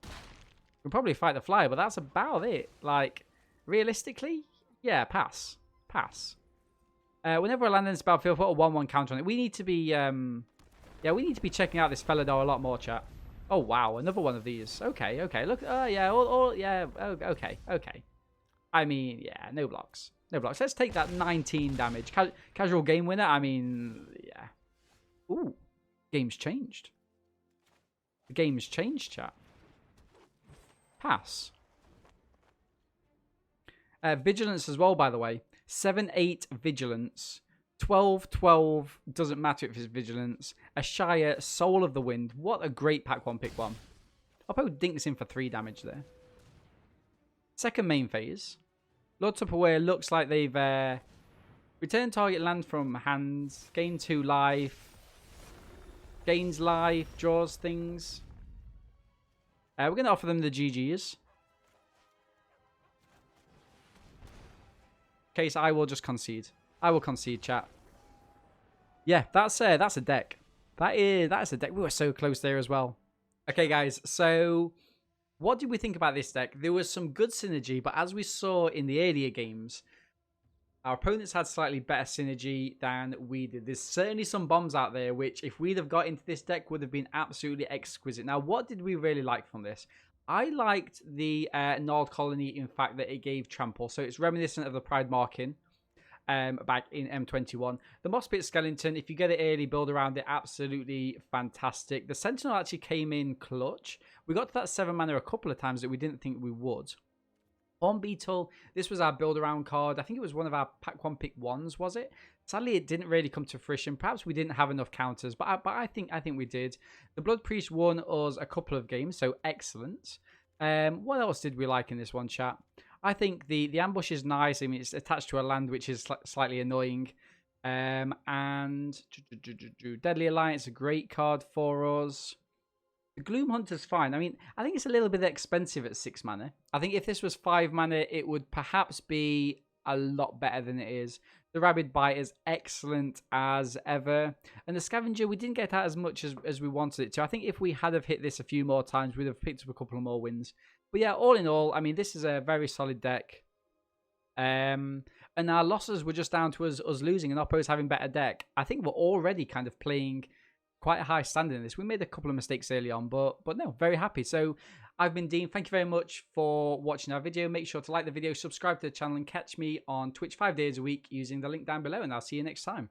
A: we can probably fight the flyer, but that's about it. Like, realistically? Yeah, pass. Pass. Whenever a land ends the battlefield, put a 1/1 counter on it. We need to be... yeah, we need to be checking out this Felidar a lot more, chat. Oh, wow. Another one of these. Okay, okay. Look, yeah, yeah. Oh, okay, okay. I mean, yeah, no blocks. No blocks. Let's take that 19 damage. Casual game winner. I mean, yeah. Ooh. Game's changed. The game's changed, chat. Pass. Vigilance as well, by the way. 7/8 Vigilance. 12/12 doesn't matter if it's Vigilance. A Shire, Soul of the Wind. What a great pack 1 pick 1. Oppo dinks in for 3 damage there. Second main phase. Lord Tupperware looks like they've returned target land from hand. Gain 2 life. Gains life. Draws things. We're going to offer them the GGs. Case I will just concede. I will concede, chat. Yeah, that's a deck. That's a deck. We were so close there as well. Okay, guys. So, what did we think about this deck? There was some good synergy, but as we saw in the earlier games, our opponents had slightly better synergy than we did. There's certainly some bombs out there, which if we'd have got into this deck would have been absolutely exquisite. Now, what did we really like from this? I liked the Nord Colony in fact that it gave trample. So it's reminiscent of the Pride Marking back in M21. The Moss-Pit Skeleton, if you get it early, build around it, absolutely fantastic. The Sentinel actually came in clutch. We got to that 7 mana a couple of times that we didn't think we would. Horn Beetle, this was our build around card. I think it was one of our pack 1 pick 1s, was it? Sadly, it didn't really come to fruition. Perhaps we didn't have enough counters, but I think we did. The Blood Priest won us a couple of games, so excellent. What else did we like in this one, chat? I think the ambush is nice. I mean, it's attached to a land, which is slightly annoying. And Deadly Alliance, a great card for us. The Gloom Hunter's fine. I mean, I think it's a little bit expensive at 6 mana. I think if this was 5 mana, it would perhaps be a lot better than it is. The Rabid Bite is excellent as ever. And the Scavenger, we didn't get out as much as we wanted it to. I think if we had have hit this a few more times, we'd have picked up a couple more wins. But yeah, all in all, I mean, this is a very solid deck. And our losses were just down to us losing and Oppo's having better deck. I think we're already kind of playing quite a high standard in this. We made a couple of mistakes early on, but no, very happy. So I've been Dean. Thank you very much for watching our video. Make sure to like the video, subscribe to the channel, and catch me on Twitch 5 days a week using the link down below. And I'll see you next time.